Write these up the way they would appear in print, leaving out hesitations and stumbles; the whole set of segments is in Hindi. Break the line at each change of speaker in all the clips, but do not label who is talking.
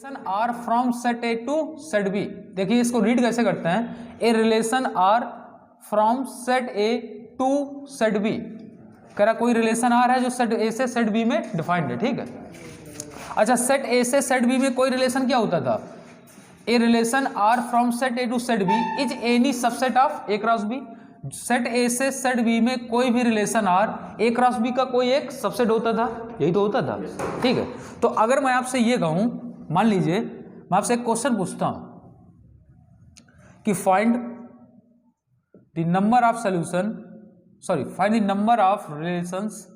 Relation R from set A to set B. देखिए इसको रीड कैसे करते हैं, a relation R from set A to set B. कह रहा कोई रिलेशन आर है जो सेट ए से सेट बी में डिफाइंड है, ठीक है। अच्छा, सेट ए से सेट बी में कोई रिलेशन क्या होता था, a relation R from set A to set B is any subset of A cross B. Set A से सेट बी में कोई भी relation R A cross B का कोई एक सबसेट होता था, यही तो होता था, ठीक है। तो अगर मैं आपसे ये कहूं, मान लीजिए मैं आपसे एक क्वेश्चन पूछता हूं कि find the number of solution, sorry find the number of relations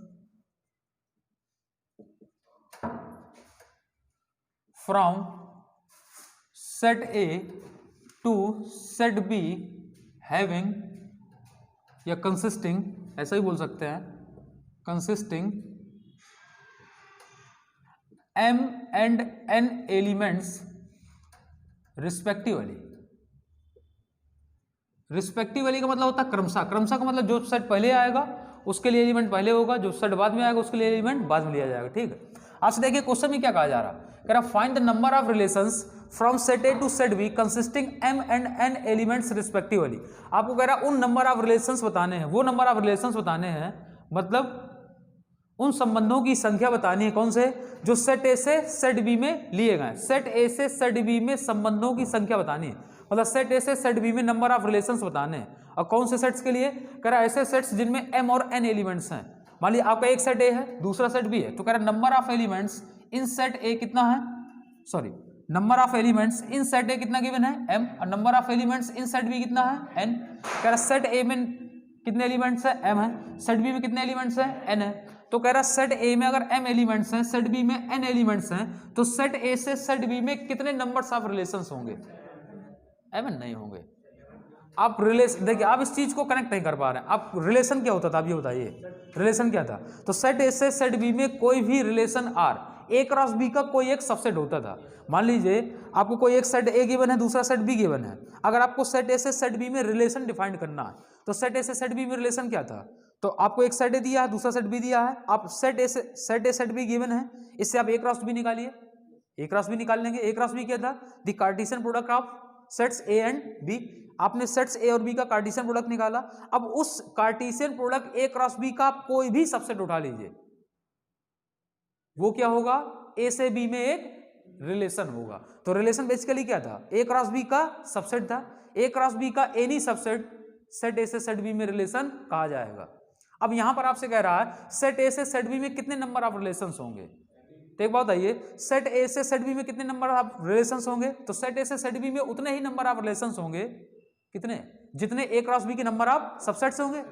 from set A to set B having या कंसिस्टिंग, ऐसा ही बोल सकते हैं, consisting m and n elements respectively. Respectively का मतलब होता है क्रमशः, क्रमशः का मतलब जो सेट पहले आएगा उसके लिए एलिमेंट पहले होगा, जो सेट बाद में आएगा उसके लिए एलिमेंट बाद में लिया जाएगा, ठीक है। आपसे देखिए क्वेश्चन में क्या कहा जा रहा है, कह रहा find the number of relations from set A to set B consisting m and n elements respectively. आपको कह रहा उन नंबर ऑफ रिलेशंस बताने हैं, वो नंबर ऑफ रिलेशंस बताने हैं, मतलब उन संबंधों की संख्या बतानी है, कौन से, जो सेट ए से सेट बी में लिए गए। सेट ए से सेट बी में संबंधों की संख्या बतानी है, मतलब सेट ए से सेट बी में नंबर ऑफ रिलेशंस बताने हैं। और कौन से सेट्स के लिए, कह रहा ऐसे सेट्स जिनमें m और n एलिमेंट्स हैं। मान लीजिए आपका एक सेट ए है, दूसरा सेट बी है, तो कह रहा number of elements in set A कितना है, sorry number of elements in set A कितना गिवन है m, और number of elements in set B कितना है n। कह रहा सेट ए में कितने एलिमेंट्स है m है, सेट बी में कितने एलिमेंट्स है n है। तो कह रहा सेट ए में अगर m एलिमेंट्स हैं, सेट बी में n एलिमेंट्स हैं, तो सेट ए से सेट बी में कितने नंबर्स ऑफ रिलेशंस होंगे, m नहीं होंगे। आप रिलेशन देखिए, आप इस चीज को कनेक्ट नहीं कर पा रहे हैं। आप रिलेशन क्या होता था, आप ये बताइए रिलेशन क्या था। तो सेट ए से सेट बी में कोई भी relation R A cross B का कोई एक सबसेट होता था। मान लीजिए आपको कोई एक सेट ए गिवन है, दूसरा सेट बी गिवन है, अगर आपको सेट ए से सेट बी में रिलेशन डिफाइंड करना है, तो सेट ए से सेट बी में रिलेशन क्या था, तो आपको एक सेट ए दिया है, दूसरा सेट बी दिया है, आप set A set be given है, इससे आप ए क्रॉस बी निकालिए, ए क्रॉस बी निकाल लेंगे। ए क्रॉस बी क्या था, the cartesian product of sets A and B. आपने सेट्स ए और बी का कार्टेशियन प्रोडक्ट निकाला। अब उस cartesian product A cross B का आप कोई भी सबसेट उठा लीजिए, वो क्या होगा, ए से बी में एक रिलेशन होगा। तो रिलेशन बेसिकली क्या था, ए क्रॉस बी का सबसेट था। ए क्रॉस बी का एनी सबसेट सेट ए से सेट बी में रिलेशन कहा जाएगा। अब यहां पर आपसे कह रहा है सेट ए से सेट बी में कितने नंबर ऑफ रिलेशंस होंगे, तो एक बात बताइए, सेट ए से सेट बी में कितने नंबर ऑफ रिलेशंस होंगे, तो सेट ए से सेट बी में उतने ही नंबर ऑफ रिलेशंस होंगे, कितने, जितने ए क्रॉस बी के नंबर ऑफ सबसेट्स होंगे।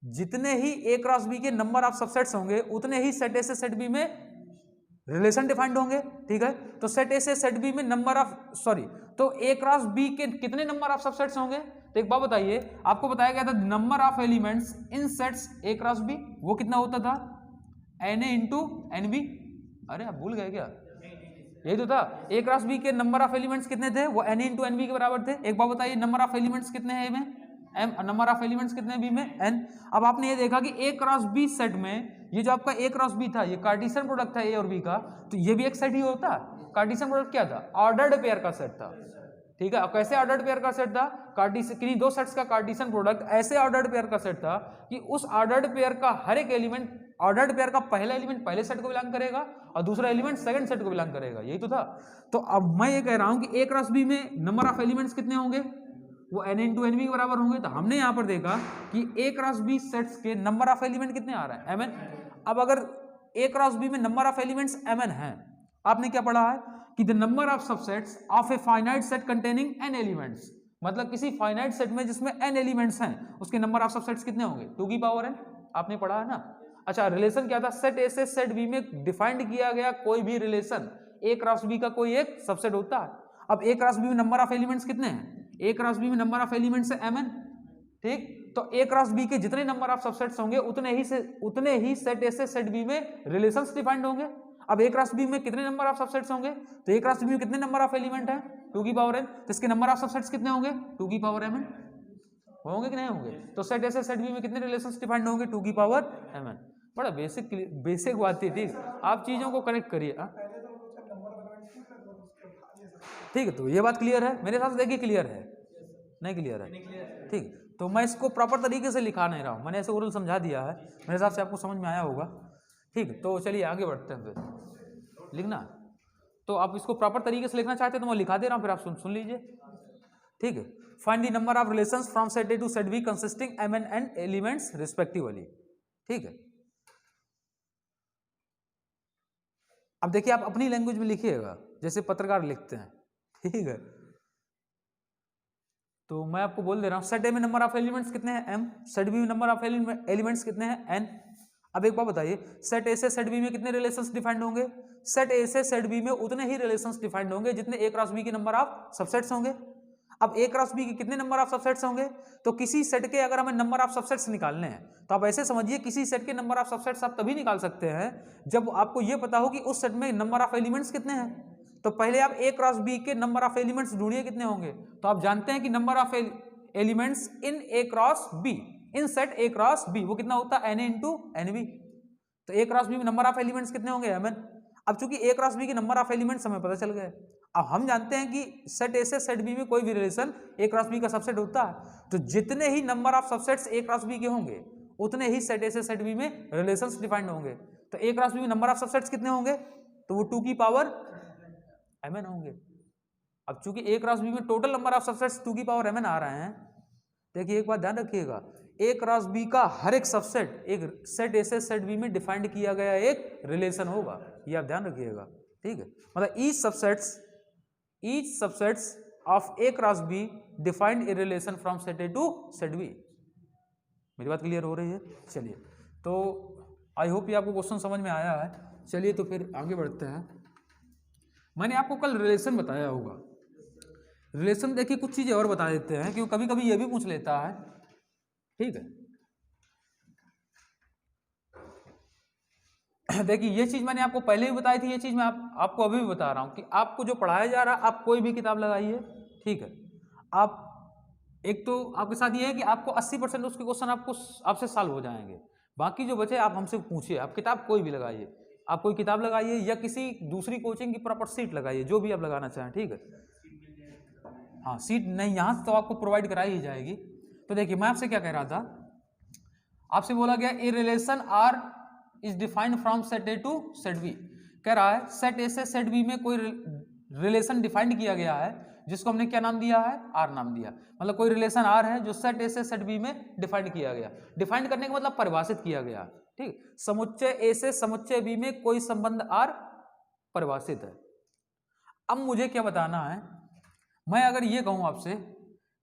जितने ही ए क्रॉस बी के नंबर ऑफ सबसेट्स होंगे उतने ही सेट ए से सेट बी में रिलेशन डिफाइंड होंगे, ठीक है। तो सेट ए से सेट बी में नंबर ऑफ तो ए क्रॉस बी के कितने नंबर ऑफ सबसेट्स होंगे, तो एक बात बताइए, आपको बताया गया था number of elements in sets A cross B, वो कितना होता था, n A into n B. अरे आप भूल गए क्या, यही तो था। ए क्रॉस बी के नंबर ऑफ एलिमेंट्स कितने थे, वो n A into n B के बराबर थे। एक बात बताइए, नंबर ऑफ एलिमेंट्स कितने हैं ए में, एम, नंबर ऑफ एलिमेंट्स कितने बी में, एन। अब आपने ये देखा कि ए क्रॉस बी सेट में ये जो आपका ए क्रॉस बी था, ये कार्टेशियन प्रोडक्ट था ए और बी का, तो ये भी एक सेट ही होता। कार्टेशियन प्रोडक्ट क्या था, ऑर्डर्ड पेयर का सेट था, ठीक है। अब कैसे ऑर्डर्ड पेयर का सेट था, कार्टेशियन किन्हीं दो सेट्स का कार्टेशियन प्रोडक्ट ऐसे ऑर्डर्ड पेयर का सेट था कि उस ऑर्डर्ड पेयर का हर एक एलिमेंट, ऑर्डर्ड पेयर का पहला एलिमेंट पहले सेट को बिलोंग करेगा और दूसरा एलिमेंट सेकंड सेट को बिलोंग करेगा, यही तो था। तो अब मैं ये कह रहा हूं कि ए क्रॉस बी में नंबर ऑफ एलिमेंट्स कितने होंगे, वो एन इंटू एन बी के बराबर होंगे। तो हमने यहां पर देखा कि ए क्रॉस बी सेट्स के नंबर ऑफ एलिमेंट कितने आ रहे हैं, एम एन। अब अगर ए क्रॉस बी में number of elements m n है, आपने क्या पढ़ा है कि the number of subsets of a finite set containing n elements, मतलब किसी फाइनाइट सेट में जिसमें एन एलिमेंट्स हैं उसके नंबर ऑफ सबसेट्स कितने होंगे, 2 की पावर n। आपने पढ़ा है ना। अच्छा, रिलेशन क्या था, सेट ए से सेट बी में डिफाइंड किया गया कोई भी रिलेशन ए क्रॉस बी का कोई एक सबसेट होता है। अब ए क्रॉस बी में नंबर ऑफ एलिमेंट्स कितने हैं, ए क्रॉस बी में नंबर ऑफ एलिमेंट्स है एम एन, ठीक। तो ए क्रॉस बी के जितने नंबर ऑफ सबसेट्स होंगे उतने ही सेट ए से सेट बी में रिलेशंस डिफाइंड होंगे। अब ए क्रॉस बी में कितने नंबर ऑफ सबसेट्स होंगे, तो ए क्रॉस बी में कितने नंबर ऑफ एलिमेंट है, 2 की पावर n, तो इसके नंबर ऑफ सबसेट्स कितने होंगे, 2 की पावर m होंगे कि नहीं होंगे। तो सेट ए से सेट बी में कितने रिलेशंस डिफाइंड होंगे, 2 की पावर m। बड़ा बेसिक बात थी, ठीक। आप चीजों को कनेक्ट करिए। ठीक है, तो ये बात क्लियर है मेरे हिसाब से, देखिए क्लियर है, नहीं क्लियर है? ठीक, तो मैं इसको प्रॉपर तरीके से लिखा नहीं रहा हूँ, मैंने ऐसे ओरल समझा दिया है, मेरे हिसाब से आपको समझ में आया होगा। ठीक, तो चलिए आगे बढ़ते हैं फिर। लिखना तो आप इसको प्रॉपर तरीके से लिखना चाहते हैं तो मैं लिखा दे रहा हूँ, फिर आप सुन लीजिए। ठीक है, find the number of relations from set A to set B consisting m n and elements respectively. ठीक है, अब देखिए आप अपनी लैंग्वेज में लिखिएगा जैसे पत्रकार लिखते हैं। ठीक है, तो मैं आपको बोल दे रहा हूं, सेट ए में नंबर ऑफ एलिमेंट्स कितने हैं m, सेट बी में नंबर ऑफ एलिमेंट्स कितने हैं n। अब एक बात बताइए, सेट ए से सेट बी में कितने रिलेशंस डिफाइंड होंगे? सेट ए से सेट बी में उतने ही रिलेशंस डिफाइंड होंगे जितने ए क्रॉस बी के नंबर ऑफ सबसेट्स होंगे। अब ए क्रॉस बी के कितने नंबर ऑफ सबसेट्स होंगे? तो किसी सेट के अगर हमें नंबर ऑफ सबसेट्स निकालने हैं तो आप ऐसे समझिए, किसी सेट के नंबर ऑफ सबसेट्स आप तभी निकाल सकते हैं जब आपको यह पता हो कि उस सेट में नंबर ऑफ एलिमेंट्स कितने हैं। तो पहले आप ए क्रॉस बी के नंबर ऑफ एलिमेंट्स ढूंढिए कितने होंगे। तो आप जानते हैं कि number of elements in A cross B, in set A cross B, वो कितना होता है, एन इंटू एन बी। तो ए क्रॉस बी में नंबर ऑफ एलिमेंट्स कितने होंगे, एम एन। अब चूंकि ए क्रॉस बी के नंबर ऑफ एलिमेंट्स हमें पता चल गए, अब हम जानते हैं कि सेट ए से सेट बी में कोई भी रिलेशन ए क्रॉस बी का सबसेट होता है, तो जितने ही number of subsets A cross B के होंगे उतने ही सेट ए से सेट बी में रिलेशंस डिफाइंड होंगे। तो ए क्रॉस बी में नंबर ऑफ सबसेट्स कितने होंगे? तो वो 2 की पावर एम एन होंगे। अब चूंकि ए क्रॉस बी में टोटल नंबर ऑफ सबसेट्स 2 की पावर एम एन आ रहे हैं, देखिए एक बात ध्यान रखिएगा, ए क्रॉस बी का हर एक सबसेट एक सेट ए से सेट बी में डिफाइंड किया गया एक रिलेशन होगा, ये आप ध्यान रखिएगा। ठीक है, मतलब each subsets of A cross B defined a relation from set A to set B. मेरी बात क्लियर हो रही है? चलिए, तो आई होप ये आपको क्वेश्चन समझ में आया है। चलिए तो फिर आगे बढ़ते हैं। मैंने आपको कल रिलेशन बताया होगा, रिलेशन देखिए कुछ चीजें और बता देते हैं क्योंकि कभी कभी ये भी पूछ लेता है। ठीक है, देखिए ये चीज मैंने आपको पहले भी बताई थी, ये चीज मैं आपको अभी भी बता रहा हूं कि आपको जो पढ़ाया जा रहा है आप कोई भी किताब लगाइए। ठीक है, आप एक तो आपके साथ ये है कि आपको 80% उसके क्वेश्चन आपसे सॉल्व हो जाएंगे, बाकी जो बचे आप हमसे पूछिए। आप किताब कोई भी लगाइए, आप कोई किताब लगाइए या किसी दूसरी कोचिंग की प्रॉपर सीट लगाइए, जो भी आप लगाना चाहें। ठीक है, हाँ सीट नहीं यहाँ से तो आपको प्रोवाइड कराई ही जाएगी। तो देखिए मैं आपसे क्या कह रहा था, आपसे बोला गया a relation R is defined from set A to set B. कह रहा है सेट ए से सेट बी में कोई रिलेशन डिफाइंड किया गया है जिसको हमने क्या नाम दिया है, आर नाम दिया। मतलब कोई रिलेशन आर है जो सेट ए से सेट बी में डिफाइंड किया गया। डिफाइंड करने का मतलब परिभाषित किया गया। ठीक, समुच्चय ए से समुच्चय बी में कोई संबंध आर परिभाषित है। अब मुझे क्या बताना है, मैं अगर ये कहूं आपसे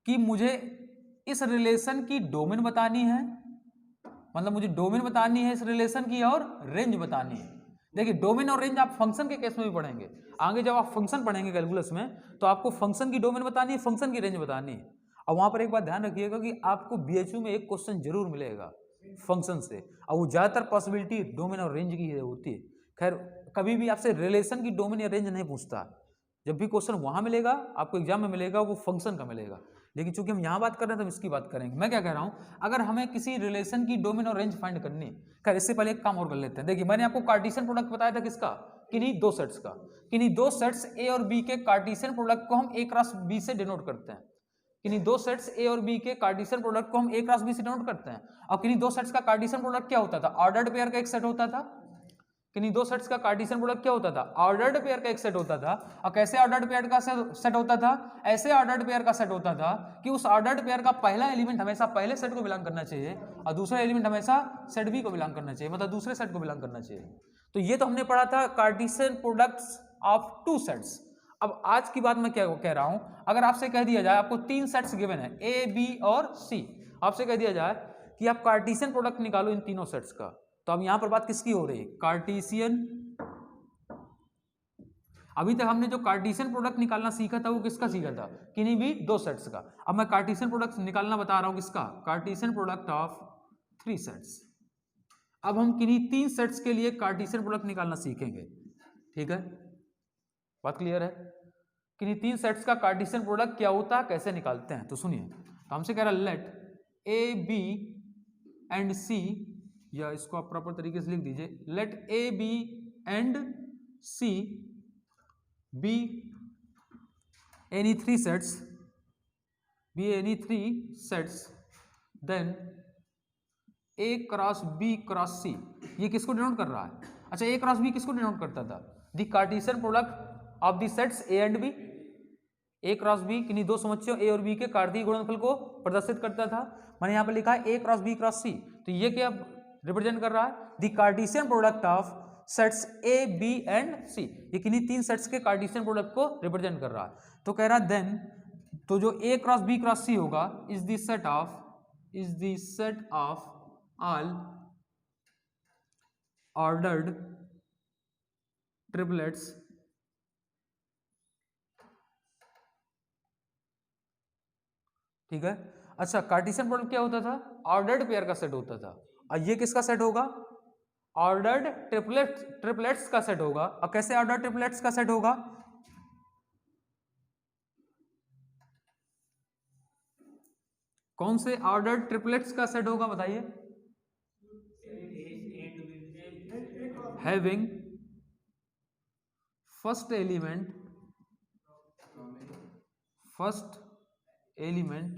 कि मुझे इस रिलेशन की डोमेन बतानी है, मतलब मुझे डोमेन बतानी है इस रिलेशन की और रेंज बतानी है। देखिए डोमेन और रेंज आप फंक्शन के केस में भी पढ़ेंगे, आगे जब आप फंक्शन पढ़ेंगे कैलकुलस में तो आपको फंक्शन की डोमेन बतानी है, फंक्शन की रेंज बतानी है। और वहां पर एक बात ध्यान रखिएगा कि आपको बीएचयू में एक क्वेश्चन जरूर मिलेगा फंक्शन से, और वो ज्यादातर पॉसिबिलिटी डोमेन और रेंज की होती है। खैर कभी भी आपसे रिलेशन की डोमेन या रेंज नहीं पूछता, जब भी क्वेश्चन वहां मिलेगा आपको एग्जाम में मिलेगा वो फंक्शन का मिलेगा। लेकिन चूंकि हम यहाँ बात कर रहे हैं तो हम इसकी बात करेंगे। मैं क्या कह रहा हूँ, अगर हमें किसी रिलेशन की डोमेन और रेंज फाइंड करनी, खैर इससे पहले एक काम और कर लेते हैं। देखिए मैंने आपको कार्टेशियन प्रोडक्ट बताया था किसका, किन्हीं दो सेट्स का। किन्हीं दो सेट्स ए और बी के कार्टेशियन प्रोडक्ट को हम ए क्रॉस बी से डिनोट करते हैं। किन्हीं दो सेट्स ए और बी के कार्टेशियन प्रोडक्ट को हम ए क्रॉस बी से डिनोट करते हैं। और किन्हीं दो सेट्स का कार्टेशियन प्रोडक्ट क्या होता था, ऑर्डर्ड पेयर का एक सेट होता था। किन्हीं दो सेट्स का कार्टेशियन प्रोडक्ट क्या होता था, ऑर्डर्ड पेयर का एक सेट होता था। और कैसे ऑर्डर्ड पेयर का सेट होता था, ऐसे ऑर्डर्ड पेयर का सेट होता था कि उस ऑर्डर्ड पेयर का पहला एलिमेंट हमेशा पहले सेट को बिलोंग करना चाहिए और दूसरा एलिमेंट हमेशा सेट बी को बिलोंग करना चाहिए, मतलब दूसरे सेट को बिलोंग करना चाहिए। तो ये तो हमने पढ़ा था Cartesian products of two sets. अब आज की बात मैं क्या कह रहा हूं, अगर आपसे कह दिया जाए, आपको तीन सेट्स गिवन है ए बी और सी, आपसे कह दिया जाए कि आप कार्टेशियन प्रोडक्ट निकालो इन तीनों सेट्स का, तो अब यहां पर बात किसकी हो रही है, कार्टेशियन। अभी तक हमने जो कार्टेशियन प्रोडक्ट निकालना सीखा था वो किसका सीखा था, किन्हीं भी दो सेट्स का। अब मैं कार्टेशियन प्रोडक्ट निकालना बता रहा हूं किसका, Cartesian product of three sets. अब हम किन्हीं तीन सेट्स के लिए कार्टेशियन प्रोडक्ट निकालना सीखेंगे। ठीक है, बात क्लियर है? किन्हीं तीन सेट्स का कार्टेशियन प्रोडक्ट क्या होता है, कैसे निकालते हैं, तो सुनिए। तो हमसे कह रहा है let A B and C, या इसको आप प्रॉपर तरीके से लिख दीजिए, let A B and C be any three sets, be any three sets, then A cross B cross C, ये किसको डिनोट कर रहा है? अच्छा, A क्रॉस B किसको डिनोट करता था? The cartesian product of the sets A and B। A cross B किन्हीं दो समुच्चयों A और B के कार्तीय गुणनफल को प्रदर्शित करता था। मैंने यहाँ पर लिखा है A cross B cross C, तो ये क्या रिप्रेजेंट कर रहा है? The cartesian product of sets A B and C, ये किन्हीं तीन सेट्स के कार्टेशियन प्रोडक्ट को रिप्रेजेंट कर रहा है। तो कह रहा है देन, तो जो A cross B cross C होगा is the set of all ordered triplets ठीक है। अच्छा, कार्टेशियन प्रोडक्ट क्या होता था? ऑर्डर्ड पेयर का सेट होता था। और ये किसका सेट होगा? ऑर्डर्ड ट्रिपलेट्स का सेट होगा। और कैसे ऑर्डर्ड ट्रिपलेट्स का सेट होगा? कौन से ऑर्डर्ड ट्रिपलेट्स का सेट होगा बताइए? having first element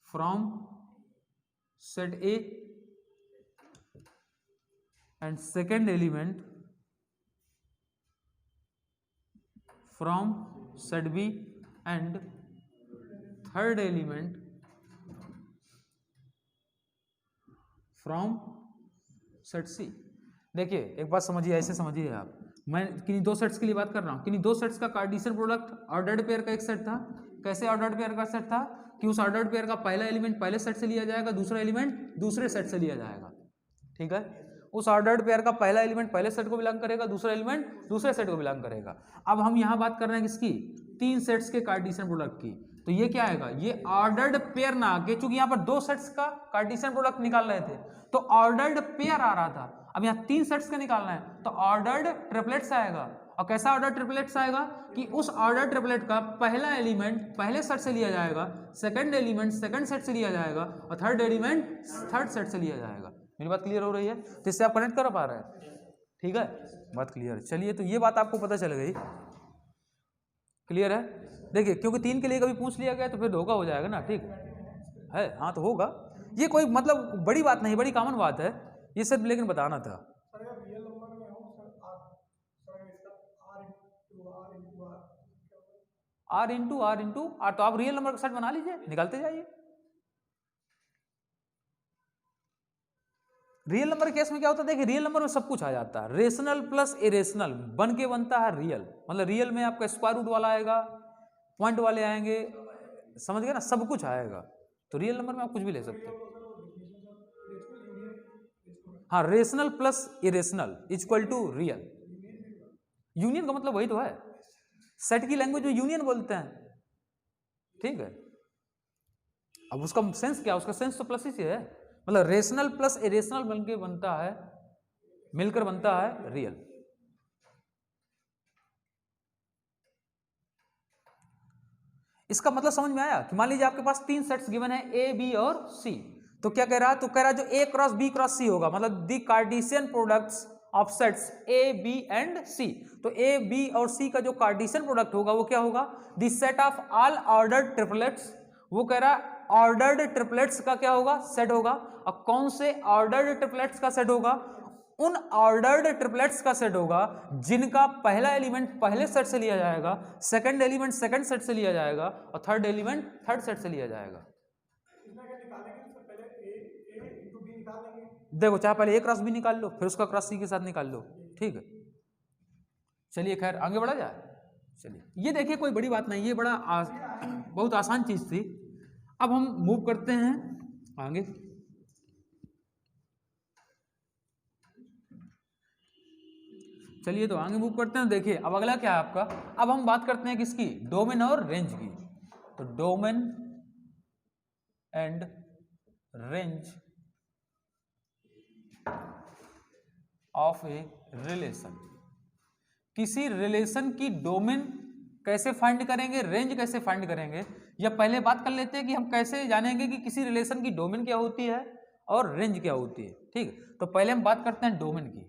from set A and second element from set B and third element from set C। देखिए एक बात समझिए, ऐसे समझिए आप, मैं किन्हीं दो सेट्स के लिए बात कर रहा हूँ। किन्हीं दो सेट्स का कार्टेशियन प्रोडक्ट ऑर्डर्ड पेयर का एक सेट था। कैसे ऑर्डर्ड पेयर का सेट था? कि उस ऑर्डर्ड पेयर का पहला एलिमेंट पहले सेट से लिया जाएगा, दूसरा एलिमेंट दूसरे सेट से लिया जाएगा। ठीक है, उस ऑर्डर्ड पेयर का पहला एलिमेंट पहले सेट को बिलोंग करेगा, दूसरा एलिमेंट दूसरे सेट को बिलोंग करेगा। अब हम यहाँ बात कर रहे हैं किसकी? तीन सेट्स के कार्टेशियन प्रोडक्ट की। तो ये क्या आएगा? ये ऑर्डर्ड पेयर ना आके, चूंकि यहाँ पर दो सेट्स का कार्टेशियन प्रोडक्ट निकाल रहे थे तो ऑर्डर्ड पेयर आ रहा था। अब यहाँ तीन सेट्स का निकालना है तो ऑर्डर्ड ट्रिपलेट्स आएगा। और कैसा ऑर्डर ट्रिपलेट्स आएगा? कि उस ऑर्डर ट्रिपलेट का पहला एलिमेंट पहले सेट से लिया जाएगा, सेकंड एलिमेंट सेकंड सेट से लिया जाएगा और थर्ड एलिमेंट थर्ड सेट से लिया जाएगा। मेरी बात क्लियर हो रही है? तो इससे आप कनेक्ट कर पा रहे हैं? ठीक है, बात क्लियर है। चलिए, तो ये बात आपको पता चल गई, क्लियर है? देखिए, क्योंकि तीन के लिए कभी पूछ लिया गया तो फिर धोखा हो जाएगा ना। ठीक है, हाँ तो होगा, ये कोई मतलब बड़ी बात नहीं, बड़ी कॉमन बात है ये सिर्फ, लेकिन बताना था। आर इंटू आर, तो आप रियल नंबर का सेट बना लीजिए, निकालते जाइए। रियल नंबर केस में क्या होता है? देखिए, रियल नंबर में सब कुछ आ जाता है। रेशनल प्लस इरेशनल बन के बनता है रियल। मतलब रियल में आपका स्क्वायर रूट वाला आएगा, पॉइंट वाले आएंगे, समझ गए ना, सब कुछ आएगा। तो रियल नंबर में आप कुछ भी ले सकते हो। हाँ, rational plus irrational equal to real. Union का मतलब वही तो है, सेट की लैंग्वेज में यूनियन बोलते हैं। ठीक है, अब उसका सेंस क्या? उसका सेंस तो प्लस ही से है। मतलब रेशनल प्लस इरेशनल बनके बनता है, मिलकर बनता है रियल। इसका मतलब समझ में आया? कि मान लीजिए आपके पास तीन सेट्स गिवन है ए बी और सी, तो क्या कह रहा है? तो कह रहा है जो A cross B cross C होगा, मतलब the Cartesian products of sets A B and C. तो ए बी और सी का जो कार्टेशियन प्रोडक्ट होगा वो क्या होगा? The set of all ordered triplets. वो कह रहा है ऑर्डर्ड ट्रिपलेट्स का क्या होगा? सेट होगा। और कौन से ऑर्डर्ड ट्रिपलेट्स का सेट होगा? उन ऑर्डर्ड ट्रिपलेट्स का सेट होगा जिनका पहला एलिमेंट पहले सेट से लिया जाएगा, सेकंड एलिमेंट सेकंड सेट से लिया जाएगा और थर्ड एलिमेंट थर्ड सेट से लिया जाएगा। देखो, चाहे पहले ए क्रॉस बी निकाल लो, फिर उसका क्रॉस सी के साथ निकाल लो। ठीक है, चलिए खैर आगे बढ़ा जाए। चलिए, ये देखिए कोई बड़ी बात नहीं, ये बहुत आसान चीज थी। अब हम मूव करते हैं आगे। चलिए तो आगे मूव करते हैं। देखिए अब अगला क्या है आपका? अब हम बात करते हैं किसकी? डोमेन और रेंज की। तो domain and range of a relation. किसी रिलेशन की डोमेन कैसे फाइंड करेंगे, रेंज कैसे फाइंड करेंगे, या पहले बात कर लेते हैं कि हम कैसे जानेंगे कि किसी रिलेशन की डोमेन क्या होती है और रेंज क्या होती है। ठीक है, तो पहले हम बात करते हैं डोमेन की।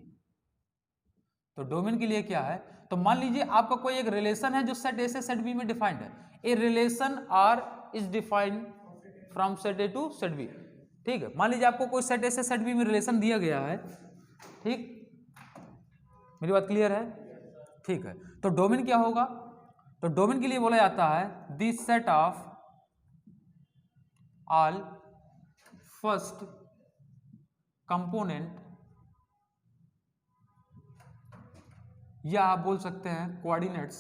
तो डोमेन के लिए क्या है? तो मान लीजिए आपका कोई एक रिलेशन है जो सेट ए से सेट बी में डिफाइंड है। A relation R is defined from set A to set B. ठीक है, मान लीजिए आपको कोई सेट ए से सेट बी में रिलेशन दिया गया है। ठीक, मेरी बात क्लियर है? ठीक है, तो डोमेन क्या होगा? तो डोमेन के लिए बोला जाता है the set of all first component, या आप बोल सकते हैं coordinates,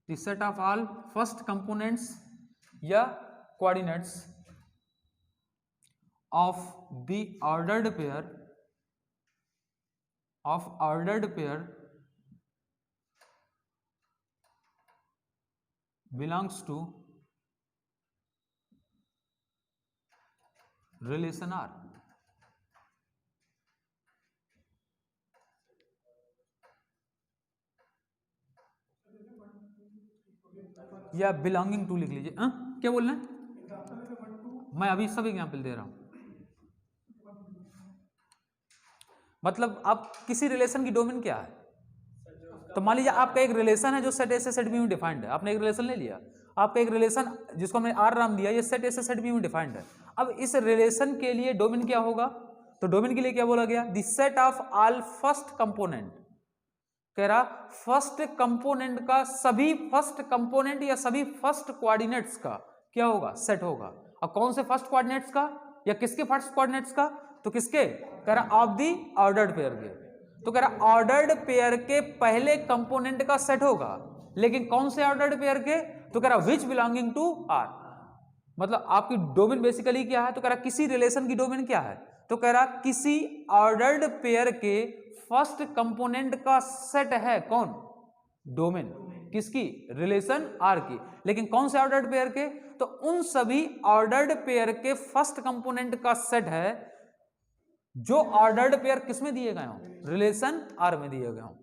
the set of all first components या coordinates of the ordered pair belongs to relation R। या बिलोंगिंग टू लिख लीजिए। क्या बोल रहे हैं? मैं अभी सब एग्जाम्पल दे रहा हूं। मतलब आप किसी रिलेशन की डोमेन क्या है? तो मान लीजिए आपका एक रिलेशन है जो सेट ए से सेट बी में डिफाइंड है। आपने एक रिलेशन ले लिया, आपका एक रिलेशन जिसको हमने आर नाम दिया, ये सेट ए से सेट बी में डिफाइंड है। अब इस रिलेशन के लिए डोमेन क्या होगा? तो डोमेन के लिए क्या बोला गया? The set of all first component. कह रहा फर्स्ट कंपोनेंट का सभी फर्स्ट कंपोनेंट या सभी फर्स्ट कोऑर्डिनेट्स का क्या होगा? सेट होगा। अब कौन से फर्स्ट कोऑर्डिनेट्स का या किसके फर्स्ट कोऑर्डिनेट्स का? तो किसके? कह रहा ऑफ दी ऑर्डर्ड पेयर के। तो कह रहा ऑर्डर्ड पेयर के पहले कंपोनेंट का सेट होगा, लेकिन कौन से ऑर्डर्ड पेयर के? तो कह रहा विच बिलोंगिंग टू आर। मतलब आपकी डोमेन बेसिकली क्या है? तो कह रहा किसी रिलेशन की डोमेन क्या है? तो कह रहा किसी ऑर्डर्ड पेयर के फर्स्ट कंपोनेंट का सेट है। कौन? डोमेन। किसकी? रिलेशन आर की। लेकिन कौन से ऑर्डर्ड पेयर के? तो उन सभी ऑर्डर्ड पेयर के फर्स्ट कंपोनेंट का सेट है जो ऑर्डर्ड पेयर किसमें दिए गए हों? रिलेशन आर में दिए गए हों।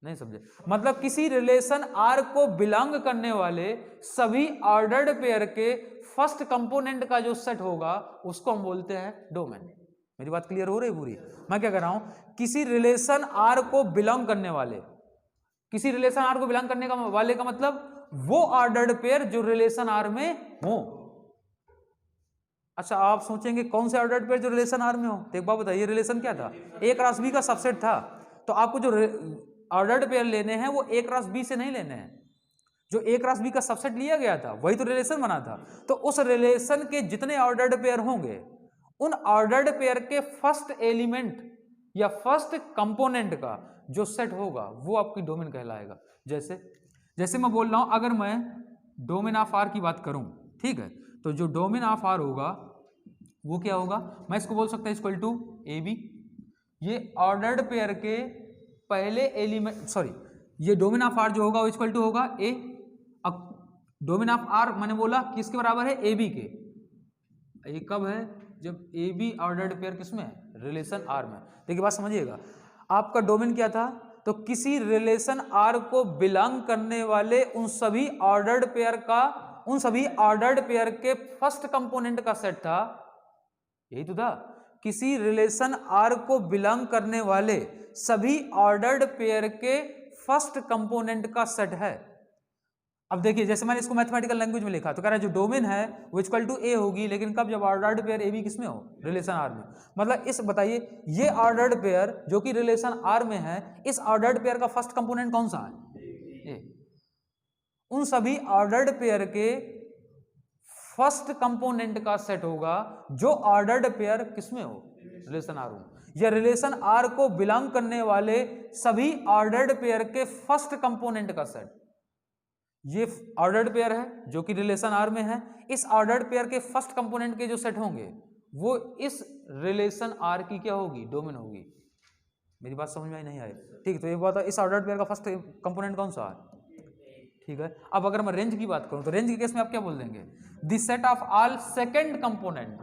नहीं समझे? मतलब किसी रिलेशन आर को बिलोंग करने वाले सभी ऑर्डर्ड पेयर के फर्स्ट कंपोनेंट का जो सेट होगा उसको हम बोलते हैं डोमेन। मेरी बात क्लियर हो रही है पूरी? मैं क्या कर रहा हूं? किसी रिलेशन आर को बिलोंग करने वाले, किसी रिलेशन आर को बिलोंग करने का वाले का मतलब वो ऑर्डर्ड पेयर जो रिलेशन आर में हो। अच्छा, आप सोचेंगे कौन से ऑर्डर्ड पेयर जो रिलेशन आर में हो? तो एक बात बताइए, रिलेशन क्या था? ए क्रॉस बी का सबसेट था। तो आपको जो ऑर्डर्ड पेयर लेने हैं वो ए क्रॉस बी से नहीं लेने हैं। जो ए क्रॉस बी का सबसेट लिया गया था वही तो रिलेशन बना था। तो उस रिलेशन के जितने ऑर्डर्ड पेयर होंगे उन ऑर्डर्ड पेयर के फर्स्ट एलिमेंट या फर्स्ट कंपोनेंट का जो सेट होगा वो आपकी डोमेन कहलाएगा। जैसे मैं बोल रहा हूं, अगर मैं डोमेन ऑफ आर की बात करूं, ठीक है, तो जो डोमेन ऑफ आर होगा वो क्या होगा? मैं इसको बोल सकता हूं इक्वल टू ए बी। ये ऑर्डर्ड पेयर के पहले एलिमेंट, सॉरी, ये डोमेन ऑफ आर जो होगा वो इक्वल टू होगा ए। अब डोमेन ऑफ आर मैंने बोला किसके बराबर है? ए बी के। ये कब है? जब ए बी ऑर्डर्ड पेयर किसमें है? रिलेशन आर में। देखिए बात समझिएगा, आपका डोमेन क्या था? तो किसी रिलेशन आर को बिलोंग करने वाले उन सभी ऑर्डर्ड पेयर का, उन सभी ऑर्डर्ड पेयर के फर्स्ट कंपोनेंट का सेट था। यही तो था, किसी रिलेशन आर को बिलोंग करने वाले सभी ऑर्डर्ड पेयर के फर्स्ट कंपोनेंट का सेट है। अब देखिए, जैसे मैंने इसको मैथमेटिकल लैंग्वेज में लिखा तो कह रहा है जो डोमेन है वो इक्वल टू ए होगी, लेकिन कब? जब ऑर्डर्ड पेयर ए बी किसमें हो? रिलेशन आर में। मतलब इस बताइए, ये ऑर्डर्ड पेयर जो कि रिलेशन आर में है, इस ऑर्डर्ड पेयर का फर्स्ट कंपोनेंट कौन सा है? ए। उन सभी ऑर्डर्ड पेयर के फर्स्ट कंपोनेंट का सेट होगा जो ऑर्डर्ड पेयर किसमें हो? रिलेशन आर में। या रिलेशन आर को बिलोंग करने वाले सभी ऑर्डर्ड पेयर के फर्स्ट कंपोनेंट का सेट। ये ऑर्डर्ड पेयर है जो कि रिलेशन आर में है। इस ऑर्डर्ड पेयर के फर्स्ट कंपोनेंट के जो सेट होंगे वो इस रिलेशन आर की क्या होगी? डोमेन होगी। मेरी बात समझ में आई नहीं आई? ठीक, तो ये बात है, इस ऑर्डर्ड पेयर का फर्स्ट कंपोनेंट कौन सा है? ठीक है। अब अगर मैं रेंज की बात करूं तो रेंज के केस में आप क्या बोल देंगे? The set of all second component.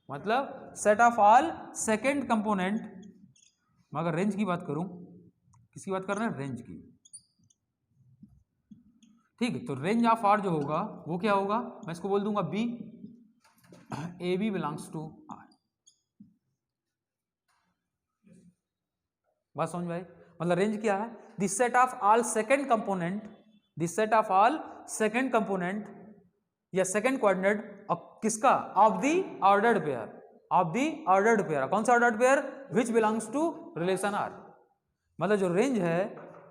मतलब set of all second component. मैं अगर रेंज की बात करूं, किसकी बात कर रहे हैं? रेंज की। ठीक है, तो रेंज ऑफ आर जो होगा वो क्या होगा? मैं इसको बोल दूंगा B. A B belongs to R. बात समझ में आई? मतलब रेंज क्या है? The set of all second component, the set of all second component या सेकंड कोऑर्डिनेट किसका? Of the ordered pair, of the ordered pair. कौन सा ordered pair? Which belongs to relation R. मतलब जो रेंज है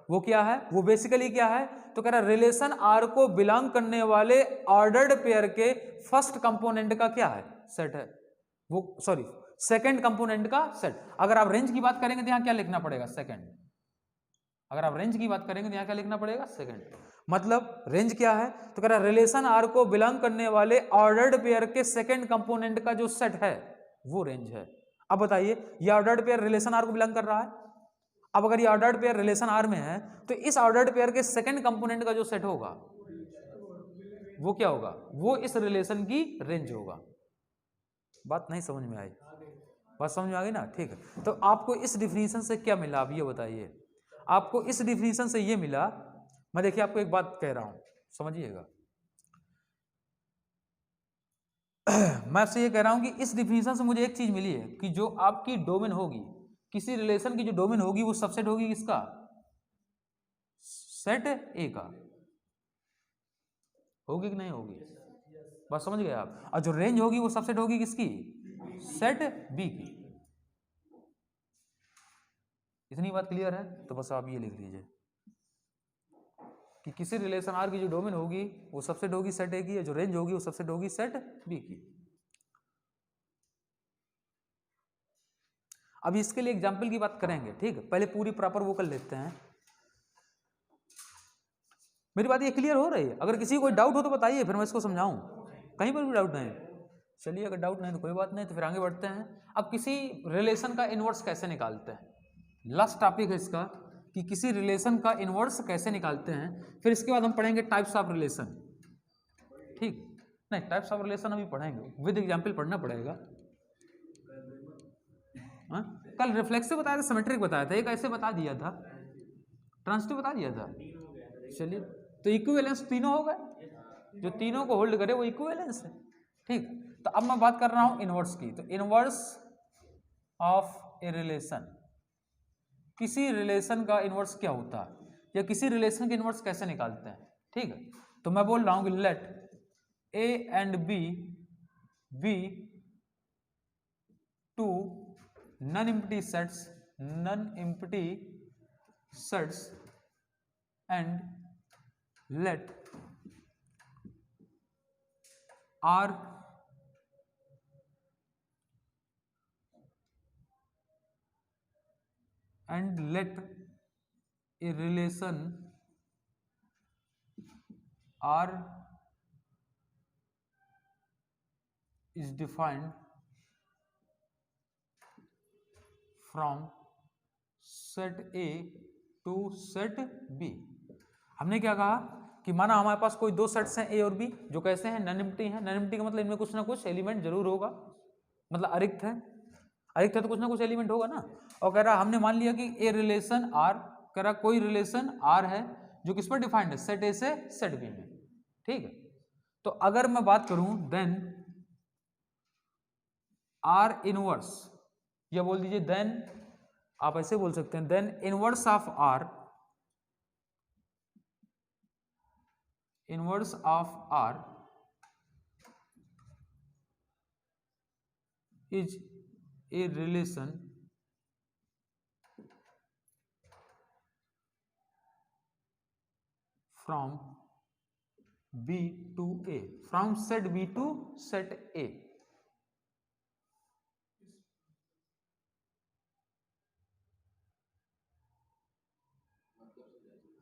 वो क्या है? वो बेसिकली क्या है? तो कह रहा रिलेशन आर को बिलोंग करने वाले ऑर्डर्ड पेयर के फर्स्ट कंपोनेंट का क्या है? सेट है वो, सॉरी सेकंड कंपोनेंट का सेट। अगर आप रेंज की बात करेंगे तो यहां क्या लिखना पड़ेगा? सेकंड। अगर आप रेंज की बात करेंगे तो यहां क्या लिखना पड़ेगा? सेकंड। मतलब रेंज क्या है? तो कह रहा रिलेशन आर को बिलोंग करने वाले ऑर्डर्ड पेयर के सेकंड कंपोनेंट का जो सेट है वो रेंज है। अब बताइए, ये ऑर्डर्ड पेयर रिलेशन आर को बिलोंग कर रहा है। अब अगर ये ऑर्डर्ड पेयर रिलेशन आर में है तो इस ऑर्डर्ड पेयर के सेकंड कंपोनेंट का जो सेट होगा वो क्या होगा? वो इस रिलेशन की रेंज होगा। बात नहीं समझ में आई? बात समझ में आ गई ना? ठीक है। तो आपको इस डिफिनीशन से क्या मिला आप ये बताइए? आपको इस डिफिनीशन से ये मिला, मैं देखिए आपको एक बात कह रहा हूं, समझिएगा। मैं आपसे ये कह रहा हूं कि इस डिफिनीशन से मुझे एक चीज मिली है कि जो आपकी डोमेन होगी, किसी रिलेशन की जो डोमेन होगी वो सबसेट होगी किसका? सेट ए का। होगी कि नहीं होगी? बस समझ गए आप? और जो रेंज होगी वो सबसेट होगी किसकी? सेट बी की। इतनी बात क्लियर है? तो बस आप ये लिख लीजिए कि किसी रिलेशन आर की जो डोमेन होगी वो सबसेट होगी सेट ए की, जो रेंज होगी वो सबसेट होगी सेट बी की। अब इसके लिए एग्जाम्पल की बात करेंगे, ठीक है? पहले पूरी प्रॉपर वो कर लेते हैं। मेरी बात ये क्लियर हो रही है? अगर किसी को कोई डाउट हो तो बताइए, फिर मैं इसको समझाऊं। कहीं पर भी डाउट नहीं? चलिए, अगर डाउट नहीं तो कोई बात नहीं, तो फिर आगे बढ़ते हैं। अब किसी रिलेशन का इनवर्स कैसे निकालते हैं, लास्ट टॉपिक है इसका कि किसी रिलेशन का इनवर्स कैसे निकालते हैं। फिर इसके बाद हम पढ़ेंगे टाइप्स ऑफ रिलेशन, ठीक? नहीं, टाइप्स ऑफ रिलेशन अभी पढ़ेंगे, विद एग्जाम्पल पढ़ना पड़ेगा। हाँ, कल रिफ्लेक्सिव बताया था, सिमेट्रिक बताया था, एक ऐसे बता दिया था, ट्रांजिटिव बता दिया था। चलिए, तो इक्विवेलेंस तीनों हो गए, जो तीनों को होल्ड करे वो इक्विवेलेंस है, ठीक? तो अब मैं बात कर रहा हूं इनवर्स की। तो इनवर्स ऑफ ए रिलेशन, किसी रिलेशन का इनवर्स क्या होता है या किसी रिलेशन के इनवर्स कैसे निकालते हैं, ठीक है? तो मैं बोल रहा हूं कि let A and B be two non empty sets, non empty sets, and let R and let a relation R is defined from set A to set B। हमने क्या कहा कि माना हमारे पास कोई दो सेट्स हैं ए और बी, जो कैसे हैं? नॉन एम्प्टी हैं। नॉन एम्प्टी का मतलब इनमें कुछ ना कुछ एलिमेंट जरूर होगा, मतलब अरिक्त है, अरिक्त है तो कुछ ना कुछ एलिमेंट होगा ना। और कह रहा हमने मान लिया कि ए रिलेशन आर, कह रहा कोई रिलेशन आर है जो किस पर डिफाइंड है? सेट ए से सेट बी में, ठीक है? तो अगर मैं बात करूं देन आर इनवर्स, या बोल दीजिए देन, आप ऐसे बोल सकते हैं, then inverse of R, inverse of R is a relation from B to A, from set B to set A,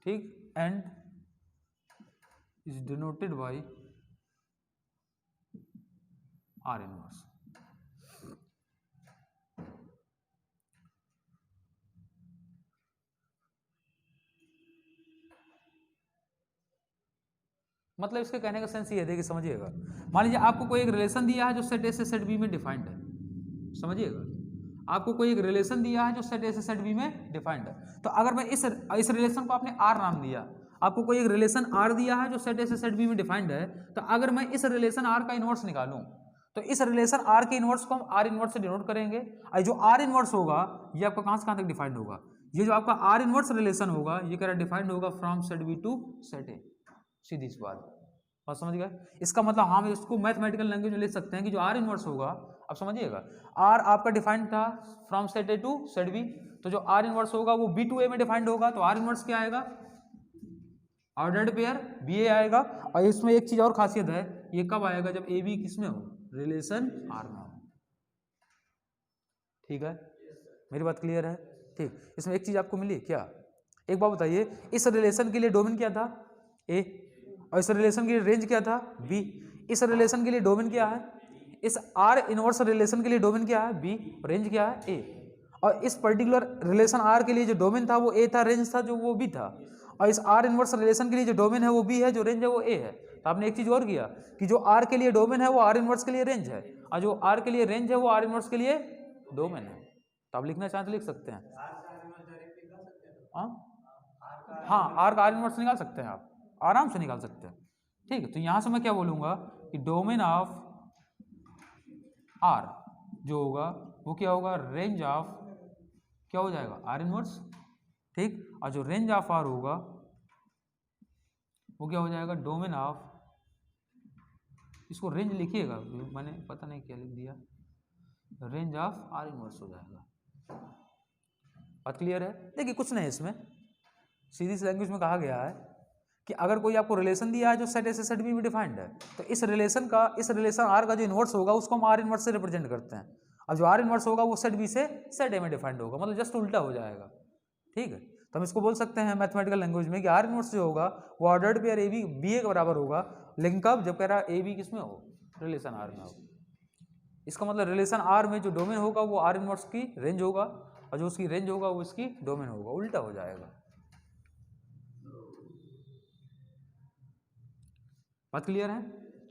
ठीक? And is denoted by R inverse। मतलब इसके कहने का सेंस ये है, देखिए समझिएगा। मान लीजिए आपको कोई एक रिलेशन दिया है जो सेट ए से सेट बी में डिफाइंड है, समझिएगा। आपको कोई एक रिलेशन दिया है जो सेट ए से सेट बी में डिफाइंड है। तो अगर मैं इस रिलेशन को आपने आर नाम दिया, आपको कोई एक रिलेशन आर दिया है जो सेट ए से सेट बी में डिफाइंड है, तो अगर मैं इस रिलेशन आर का इनवर्स निकालूं तो इस रिलेशन आर के इनवर्स को हम आर इनवर्स से डिनोट करेंगे। और जो आर इनवर्स होगा ये आपका कहां से कहां तक डिफाइंड होगा? ये जो आपका आर इनवर्स रिलेशन होगा ये कह रहा डिफाइंड होगा from set B to set A. सीधी सी बात समझ गए। इसका मतलब हम इसको मैथमेटिकल लैंग्वेज में लिख सकते हैं कि जो आर इनवर्स होगा, आप समझिएगा, आर आपका डिफाइंड था from set A to set B, तो जो आर इनवर्स होगा वो बी टू ए में डिफाइंड होगा, तो आर इनवर्स क्या आएगा, ऑर्डर्ड पेयर बी ए आएगा। और इसमें एक चीज और खासियत है, ये कब आएगा, जब ए बी किसमें हो, रिलेशन आर में हो। ठीक है, मेरी बात क्लियर है। ठीक, इसमें एक चीज आपको मिली क्या, एक बात बताइए, इस रिलेशन के लिए डोमेन क्या था, ए, और इस रिलेशन के लिए रेंज क्या था, बी। इस रिलेशन के लिए डोमेन क्या है, इस आर इनवर्स रिलेशन के लिए डोमेन क्या है, बी, रेंज क्या है, ए। और इस पर्टिकुलर रिलेशन आर के लिए जो डोमेन था वो ए था, रेंज था जो वो बी था। और इस आर इनवर्स रिलेशन के लिए जो डोमेन है वो बी है, जो रेंज है वो ए है। तो आपने एक चीज और किया कि जो आर के लिए डोमेन है वो आर इनवर्स के लिए रेंज है, और जो आर के लिए रेंज है वो आर इनवर्स के लिए डोमेन है। तो आप लिखना चाहें तो लिख सकते हैं। हाँ, आर का आर इनवर्स निकाल सकते हैं, आप आराम से निकाल सकते हैं। ठीक है, तो यहां से मैं क्या बोलूंगा कि डोमेन ऑफ आर जो होगा वो क्या होगा, रेंज ऑफ क्या हो जाएगा, आर इनवर्स। ठीक, और जो रेंज ऑफ आर होगा वो क्या हो जाएगा, डोमेन ऑफ, इसको रेंज लिखिएगा, मैंने पता नहीं क्या लिख दिया, रेंज ऑफ आर इनवर्स हो जाएगा। बात क्लियर है। देखिए कुछ नहीं, इसमें सीधी सी लैंग्वेज में कहा गया है कि अगर कोई आपको रिलेशन दिया है जो सेट ए से सेट बी में डिफाइंड है, तो इस रिलेशन आर का जो इनवर्स होगा उसको हम आर इनवर्स से रिप्रेजेंट करते हैं, और जो आर इनवर्स होगा वो सेट बी से सेट ए में डिफाइंड होगा, मतलब जस्ट उल्टा हो जाएगा। ठीक है, तो हम इसको बोल सकते हैं मैथमेटिकल लैंग्वेज में कि आर इनवर्स जो होगा वो ordered pair a b b a के बराबर होगा, लेकिन कब, जब कह रहा है ए बी किस में हो, रिलेशन आर में हो। इसका मतलब रिलेशन आर में जो डोमेन होगा वो आर इनवर्स की रेंज होगा, और जो उसकी रेंज होगा वो इसकी डोमेन होगा, उल्टा हो जाएगा। बात क्लियर है।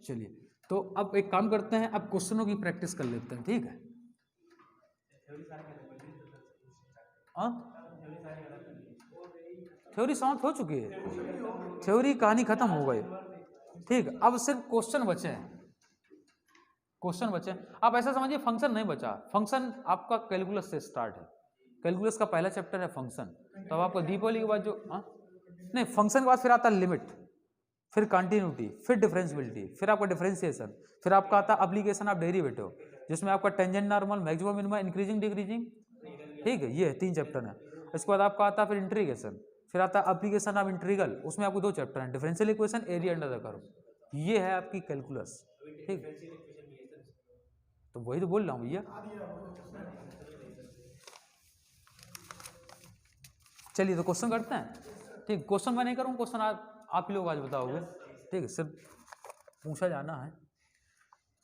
चलिए, तो अब एक काम करते हैं, अब क्वेश्चनों की प्रैक्टिस कर लेते हैं। ठीक है, थ्योरी समाप्त हो चुकी है, थ्योरी कहानी खत्म हो गई। ठीक, अब सिर्फ क्वेश्चन बचे हैं, क्वेश्चन बचे। आप ऐसा समझिए फंक्शन नहीं बचा, फंक्शन आपका कैलकुलस से स्टार्ट है, कैलकुलस का पहला चैप्टर है फंक्शन। तो अब आपको दीपावली के बाद जो नहीं, फंक्शन के बाद फिर आता है लिमिट, फिर कंटिन्यूटी, फिर डिफरेंशियबिलिटी, फिर आपका डिफरेंशिएशन, फिर आपका आता है एप्लीकेशन ऑफ डेरिवेटिव, जिसमें आपका tangent normal, maximum minimum, increasing decreasing. ठीक है, ये 3 चैप्टर है। इसके बाद आपका आता है फिर इंटीग्रेशन, फिर आता है एप्लीकेशन ऑफ इंटीग्रल, उसमें आपको 2 चैप्टर हैं, differential equation, area under the curve. ये है आपकी कैलकुलस। ठीक, तो वही तो बोल रहा हूँ भैया। चलिए तो क्वेश्चन करते हैं। ठीक, क्वेश्चन मैं नहीं करूँ, क्वेश्चन आप ही लोग आज बताओगे। ठीक है, सिर्फ पूछा जाना है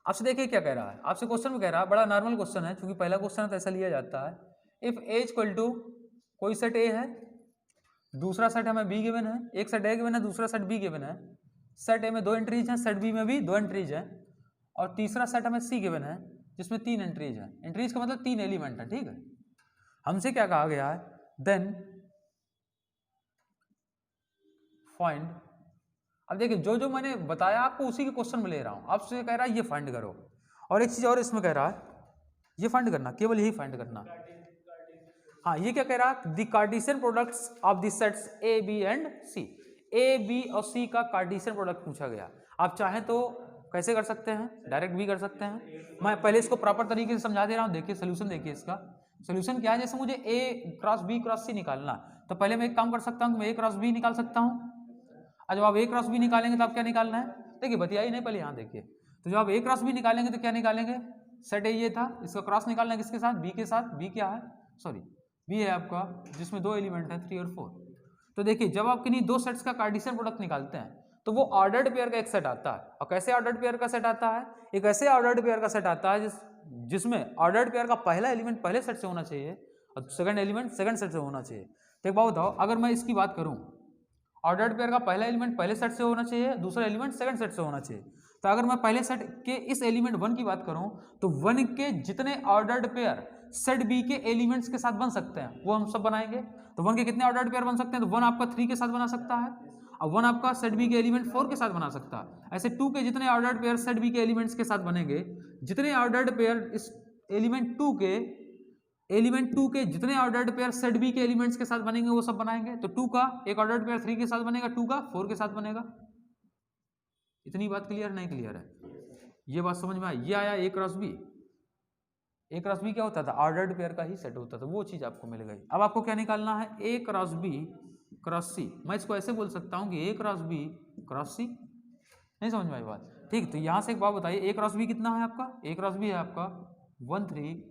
आपसे। देखिए क्या कह रहा है, आपसे क्वेश्चन में कह रहा है, बड़ा नॉर्मल क्वेश्चन है, क्योंकि पहला क्वेश्चन तो ऐसा लिया जाता है, इफ ए इक्वल टू कोई सेट ए है, दूसरा सेट हमें बी गिवन है, एक सेट ए गिवन है, दूसरा सेट बी गिवन है, सेट ए में 2 एंट्रीज हैं, सेट बी में भी 2 एंट्रीज हैं, और तीसरा सेट हमें सी गिवन है जिसमें 3 एंट्रीज हैं। एंट्रीज का मतलब 3 एलिमेंट है। ठीक है, हमसे क्या कहा गया है, देन फाइंड। अब देखिए जो जो मैंने बताया आपको उसी के क्वेश्चन में ले रहा हूं, आपसे कह रहा है ये फाइंड करो, और एक चीज और इसमें कह रहा है ये फाइंड करना, केवल यही फाइंड करना। हाँ, ये क्या कह रहा है, the Cartesian products of the sets A B and C. A B और सी का कार्टेशियन प्रोडक्ट पूछा गया। आप चाहें तो कैसे कर सकते हैं, डायरेक्ट भी कर सकते हैं। मैं पहले इसको प्रॉपर तरीके से समझा दे रहा हूँ। देखिए सोल्यूशन, देखिए इसका सोल्यूशन क्या है। जैसे मुझे ए क्रॉस बी क्रॉस सी निकालना, तो पहले मैं एक काम कर सकता हूँ, मैं ए क्रॉस बी निकाल सकता हूँ। और जब आप ए क्रॉस बी निकालेंगे तो आप क्या निकालना है, देखिए बताइए नहीं, पहले यहाँ देखिए। तो जब आप ए क्रॉस बी निकालेंगे तो क्या निकालेंगे, सेट ए ये था, इसका क्रॉस निकालना है किसके साथ, बी के साथ। बी क्या है, सॉरी बी है आपका जिसमें 2 एलिमेंट है 3 और 4। तो देखिए जब आप किन्हीं 2 सेट्स का कार्टेशियन प्रोडक्ट निकालते हैं तो वो ऑर्डर्ड पेयर का एक सेट आता है। और कैसे ऑर्डर्ड पेयर का सेट आता है, एक ऐसे ऑर्डर्ड पेयर का सेट आता है जिसमें ऑर्डर्ड पेयर का पहला एलिमेंट पहले सेट से होना चाहिए और सेकंड एलिमेंट सेकंड सेट से होना चाहिए। तो एक बात बताओ, अगर मैं इसकी बात करूं, ऑर्डर्ड पेयर का पहला एलिमेंट पहले सेट से होना चाहिए, दूसरा एलिमेंट सेकंड सेट से होना चाहिए। तो अगर मैं पहले सेट के इस एलिमेंट 1 की बात करूं तो 1 के जितने ऑर्डर्ड पेयर सेट बी के एलिमेंट्स के साथ बन सकते हैं वो हम सब बनाएंगे। तो 1 के कितने ऑर्डर्ड पेयर बन सकते हैं, तो 1 आपका 3 के साथ बना सकता है और 1 आपका सेट बी के एलिमेंट 4 के साथ बना सकता है। ऐसे 2 के जितने ऑर्डर्ड पेयर सेट बी के एलिमेंट्स के साथ बनेंगे, जितने ऑर्डर्ड पेयर इस एलिमेंट 2 के एलिमेंट 2 के जितने ऑर्डर्ड पेयर सेट बी के एलिमेंट्स के साथ बनेंगे वो सब बनाएंगे। तो 2 का एक ऑर्डर्ड पेयर 3 के साथ बनेगा, 2 का 4 के साथ बनेगा। इतनी बात क्लियर नहीं क्लियर है? ये बात समझ में आई? ये आया ए cross B. A cross B क्या होता था? ऑर्डर्ड पेयर का ही सेट होता था, वो चीज आपको मिल गई। अब आपको क्या निकालना है? ए क्रॉस बी क्रॉस सी। मैं इसको ऐसे बोल सकता हूँ कि ए क्रॉस बी क्रॉस सी। नहीं समझ में आई बात? ठीक, तो यहां से एक बात बताइए, ए क्रॉस बी कितना है आपका? ए क्रॉस बी है आपका 1 3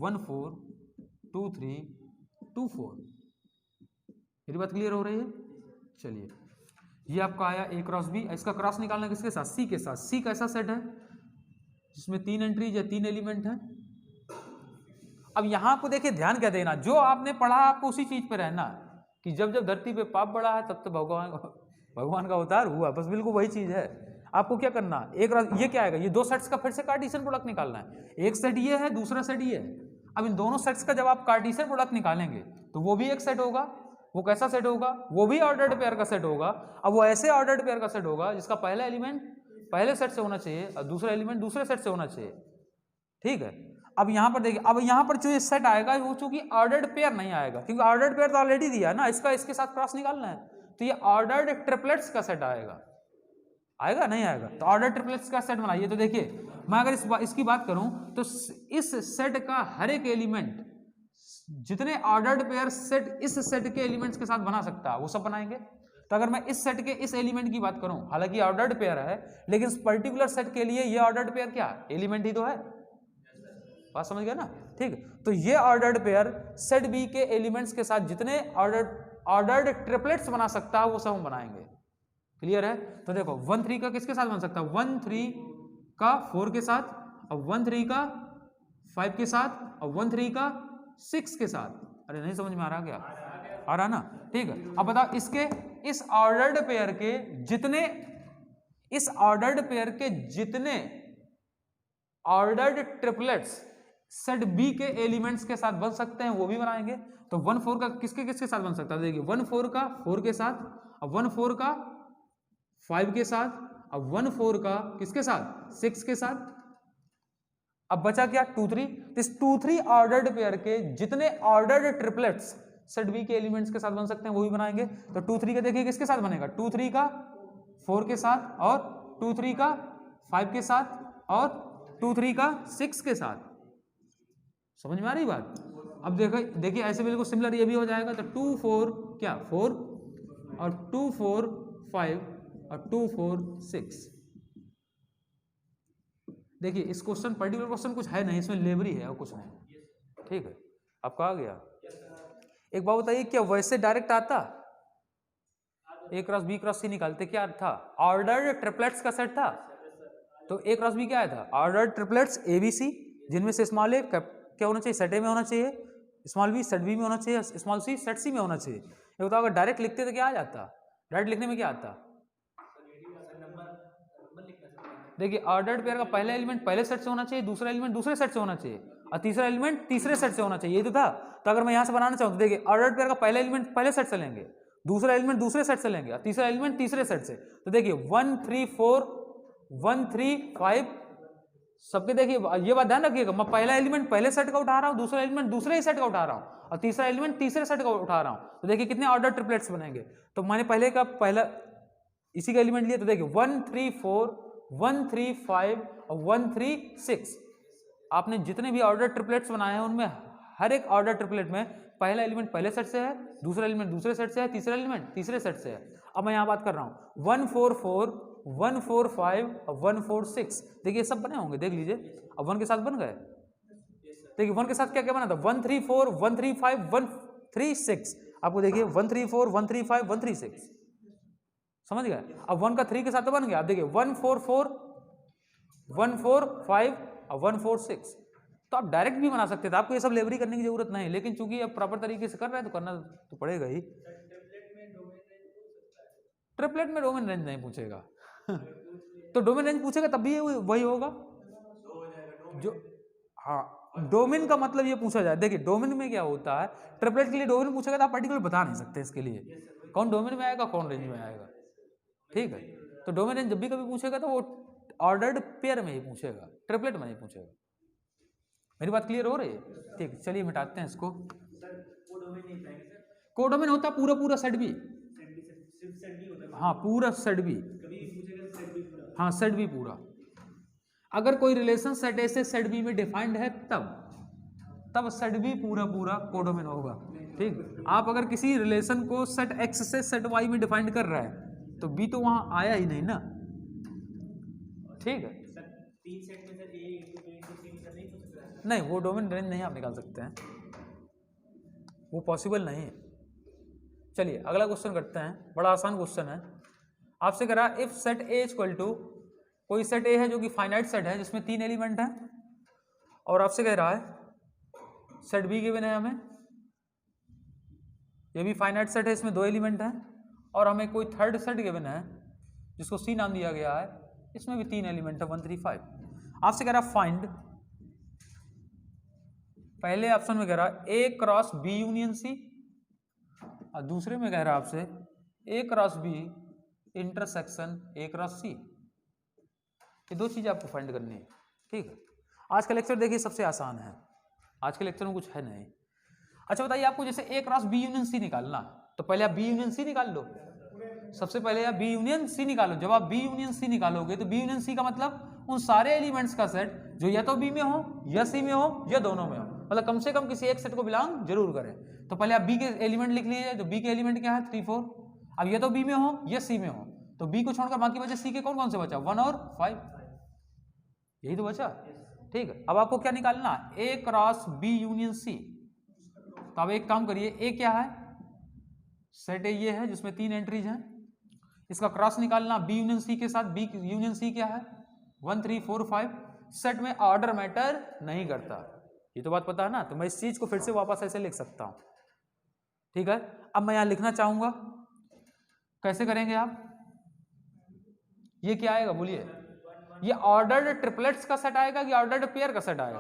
1 4 2 3 2 4। मेरी बात क्लियर हो रही है? चलिए, ये आपका आया ए क्रॉस बी। इसका क्रॉस निकालना किसके साथ? सी के साथ। सी कैसा सेट है? जिसमें 3 एंट्रीज या 3 एलिमेंट है। अब यहां आपको देखिए, ध्यान क्या देना, जो आपने पढ़ा आपको उसी चीज पे रहना, कि जब जब धरती पे पाप बढ़ा है तब तो भगवान का अवतार हुआ। बस बिल्कुल वही चीज है। आपको क्या करना, एक ये क्या आएगा? ये दो सेट्स का फिर से कार्टेशियन प्रोडक्ट निकालना है। एक सेट ये है, दूसरा सेट ये है। अब इन दोनों सेट्स का जब आप कार्टेशियन प्रोडक्ट निकालेंगे तो वो भी एक सेट होगा। वो कैसा सेट होगा? वो भी ऑर्डर्ड पेयर का सेट होगा। अब वो ऐसे ऑर्डर्ड पेयर का सेट होगा जिसका पहला एलिमेंट पहले सेट से होना चाहिए और दूसरा एलिमेंट दूसरे सेट से होना चाहिए। ठीक है, अब यहां पर देखिए, अब यहां पर जो ये सेट आएगा वो चूंकि ऑर्डर्ड पेयर नहीं आएगा, क्योंकि ऑर्डर्ड पेयर तो ऑलरेडी दिया है ना, इसका इसके साथ क्रॉस निकालना है, तो ये ऑर्डर्ड ट्रिपलेट्स का सेट आएगा। आएगा नहीं आएगा? तो ऑर्डर ट्रिपलेट्स का सेट बनाइए। तो देखिए, मैं अगर इसकी बात करूं तो इस सेट का हर एक एलिमेंट, जितने ऑर्डर्ड पेयर सेट इस सेट के एलिमेंट्स के साथ बना सकता है वो सब बनाएंगे। तो अगर मैं इस सेट के इस एलिमेंट की बात करूं, हालांकि ऑर्डर्ड पेयर है, लेकिन इस पर्टिकुलर सेट के लिए ये ऑर्डर्ड पेयर क्या है? एलिमेंट ही तो है। बात समझ गया ना? ठीक है, तो ये ऑर्डर्ड पेयर सेट बी के एलिमेंट्स के साथ जितने ऑर्डर्ड ट्रिपलेट्स बना सकता है वो सब हम बनाएंगे। क्लियर है? तो देखो 1 3 का किसके साथ बन सकता है? 1 3 का 4 के साथ, और 1 3 का 5 के साथ, और 1 3 का 6 के साथ। अरे नहीं समझ में आ रहा क्या? आ रहा ना? ठीक है, अब बताओ इसके इस ऑर्डर्ड पेयर के जितने ऑर्डर्ड ट्रिपलेट्स सेट बी के एलिमेंट्स के साथ बन सकते हैं वो भी बनाएंगे। तो 1 4 का किसके साथ बन सकता है? देखिए 1 4 का 4 के साथ, और 1 4 का 5 के साथ, और 1 4 का किसके साथ? 6 के साथ। अब बचा क्या? 2 3। इस 2 3 ऑर्डर्ड पेयर के जितने ऑर्डर्ड ट्रिपलेट्स सेट बी के एलिमेंट्स के साथ बन सकते हैं वो भी बनाएंगे। तो 2 3 का देखिए किसके साथ बनेगा? 2 3 का 4 के साथ, और 2 3 का 5 के साथ, और 2 3 का 6 के साथ। समझ में आ रही बात? अब देखिए ऐसे बिल्कुल सिमिलर ये भी हो जाएगा। तो 2 4 क्या 4, और 2 4 5, और 2 4 6। देखिए इस क्वेश्चन पर्टिकुलर क्वेश्चन कुछ है नहीं, इसमें लेबरी है और कुछ नहीं। ठीक है, आपका आ गया। एक बात बताइए, क्या वैसे डायरेक्ट आता? ए क्रॉस बी क्रॉस सी निकालते क्या था? ऑर्डर्ड ट्रिपलेट्स का सेट था। तो ए क्रॉस बी क्या आया था? Ordered triplets A B C, जिनमें से स्मॉल ए क्या होना चाहिए? सेट ए में होना चाहिए, स्मॉल बी सेट बी में होना चाहिए, स्मॉल सी सेट सी में होना चाहिए। ये बताओ अगर डायरेक्ट लिखते तो क्या आ जाता? डायरेक्ट लिखने में क्या आता? देखिए ऑर्डर्ड पेयर का पहला एलिमेंट पहले सेट से होना चाहिए, दूसरा एलिमेंट दूसरे सेट से होना चाहिए, और तीसरा एलिमेंट तीसरे सेट से होना चाहिए। ये तो था। तो अगर मैं यहां से बनाना चाहूँ तो देखिए ऑर्डर्ड पेयर का पहला एलिमेंट पहले सेट से लेंगे, दूसरा एलिमेंट दूसरे सेट से लेंगे, और तीसरा एलिमेंट तीसरे सेट से। तो देखिए 1 3 4 1 3 5 सबके। देखिए ये बात ध्यान रखिएगा, मैं पहला एलिमेंट पहले सेट का उठा रहा हूँ, दूसरा एलिमेंट दूसरे ही सेट का उठा रहा हूँ, और तीसरा एलिमेंट तीसरे सेट का उठा रहा हूँ। तो देखिए कितने ऑर्डर ट्रिपलेट्स बनेंगे। तो मैंने पहला इसी का एलिमेंट लिया। तो देखिए 1 3 4 1 3 5 और 1 3 6। आपने जितने भी ऑर्डर ट्रिपलेट्स बनाए हैं उनमें हर एक ऑर्डर ट्रिपलेट में पहला एलिमेंट पहले सेट से है, दूसरा एलिमेंट दूसरे सेट से है, तीसरा एलिमेंट तीसरे सेट से है। अब मैं यहाँ बात कर रहा हूँ 1 4 4 1 4 5 और 1 4 6। देखिए सब बने होंगे, देख लीजिए। अब 1 के साथ बन गए। देखिए 1 के साथ क्या क्या बना था? 1 3 4 1 3 5 1 3 6। आपको देखिए 1 3 4 1 3 5 1 3 6। समझ गए? अब 1 का 3 के साथ तो बन गया। आप देखिए 1 4 4 1 4 5 और 1 4 6। तो आप डायरेक्ट भी बना सकते थे, आपको ये सब लेबरी करने की जरूरत नहीं, लेकिन चूंकि अब प्रॉपर तरीके से कर रहे हैं तो करना तो पड़ेगा ही। ट्रिपलेट में डोमेन रेंज नहीं पूछेगा। तो डोमेन रेंज पूछेगा तब भी वही होगा जो, हाँ डोमेन का मतलब ये पूछा जाए। देखिए डोमेन में क्या होता है, ट्रिपलेट के लिए डोमेन पूछेगा तो आप पर्टिकुलर बता नहीं सकते इसके लिए कौन डोमेन में आएगा कौन रेंज में आएगा। ठीक है, तो डोमेन रेंज जब भी कभी पूछेगा तो वो ऑर्डर्ड पेयर में ही पूछेगा, ट्रिपलेट में नहीं पूछेगा। मेरी बात क्लियर हो रही है? ठीक, चलिए मिटाते हैं इसको। कोडोमेन होता पूरा पूरा सेट भी, हाँ पूरा सेट भी, हाँ सेट भी पूरा। अगर कोई रिलेशन सेट ए से सेट बी में डिफाइंड है तब सेट बी पूरा पूरा कोडोमेन होगा। ठीक, आप अगर किसी रिलेशन को सेट एक्स से सेट वाई में डिफाइंड कर रहा है तो बी तो वहां आया ही नहीं ना। ठीक है, नहीं वो डोमेन रेंज नहीं आप निकाल सकते हैं, वो पॉसिबल नहीं है। चलिए अगला क्वेश्चन करते हैं, बड़ा आसान क्वेश्चन है। आपसे कह रहा है if set A equal to, कोई सेट ए है जो कि फाइनाइट सेट है जिसमें 3 एलिमेंट हैं, और आपसे कह रहा है सेट बी गिवन है हमें, ये भी फाइनाइट सेट है, इसमें 2 एलिमेंट हैं, और हमें कोई थर्ड सेट गिवन है जिसको सी नाम दिया गया है, इसमें भी 3 एलिमेंट है 1 3 5। आपसे कह रहा है फाइंड, पहले ऑप्शन में कह रहा है A cross B union C, और दूसरे में कह रहा है आपसे A cross B intersection A cross C. ये 2 चीजें आपको फाइंड करनी है। ठीक है, आज का लेक्चर देखिए सबसे आसान है, आज के लेक्चर में कुछ है नहीं। अच्छा बताइए, आपको जैसे ए क्रॉस बी यूनियन सी निकालना, तो पहले आप बी यूनियन सी निकाल लो, सबसे पहले आप बी यूनियन सी निकालो। जब आप बी यूनियन सी निकालोगे तो बी यूनियन सी का मतलब उन सारे एलिमेंट्स का सेट जो या तो बी में हो या सी में हो या दोनों में हो, मतलब कम से कम किसी एक सेट को बिलोंग जरूर करें। तो पहले आप बी के एलिमेंट लिख लीजिए, तो बी के एलिमेंट क्या है 3 4। अब या तो बी में हो या सी में हो, तो बी को छोड़कर बाकी बचे सी के कौन कौन से बचा 1 और 5, यही तो बचा। ठीक है, अब आपको क्या निकालना, ए क्रॉस बी यूनियन सी। तो अब एक काम करिए, ए क्या है, सेट ए ये है जिसमें 3 एंट्रीज हैं, इसका क्रॉस निकालना बी यूनियन सी के साथ। बी यूनियन सी क्या है 1 3 4 5। सेट में ऑर्डर मैटर नहीं करता, ये तो बात पता है ना। तो मैं इस चीज को फिर से वापस ऐसे लिख सकता हूं। ठीक है, अब मैं यहां लिखना चाहूंगा, कैसे करेंगे आप, ये क्या आएगा बोलिए, ये ऑर्डर्ड ट्रिपलेट्स का सेट आएगा कि ऑर्डर्ड पेयर का सेट आएगा।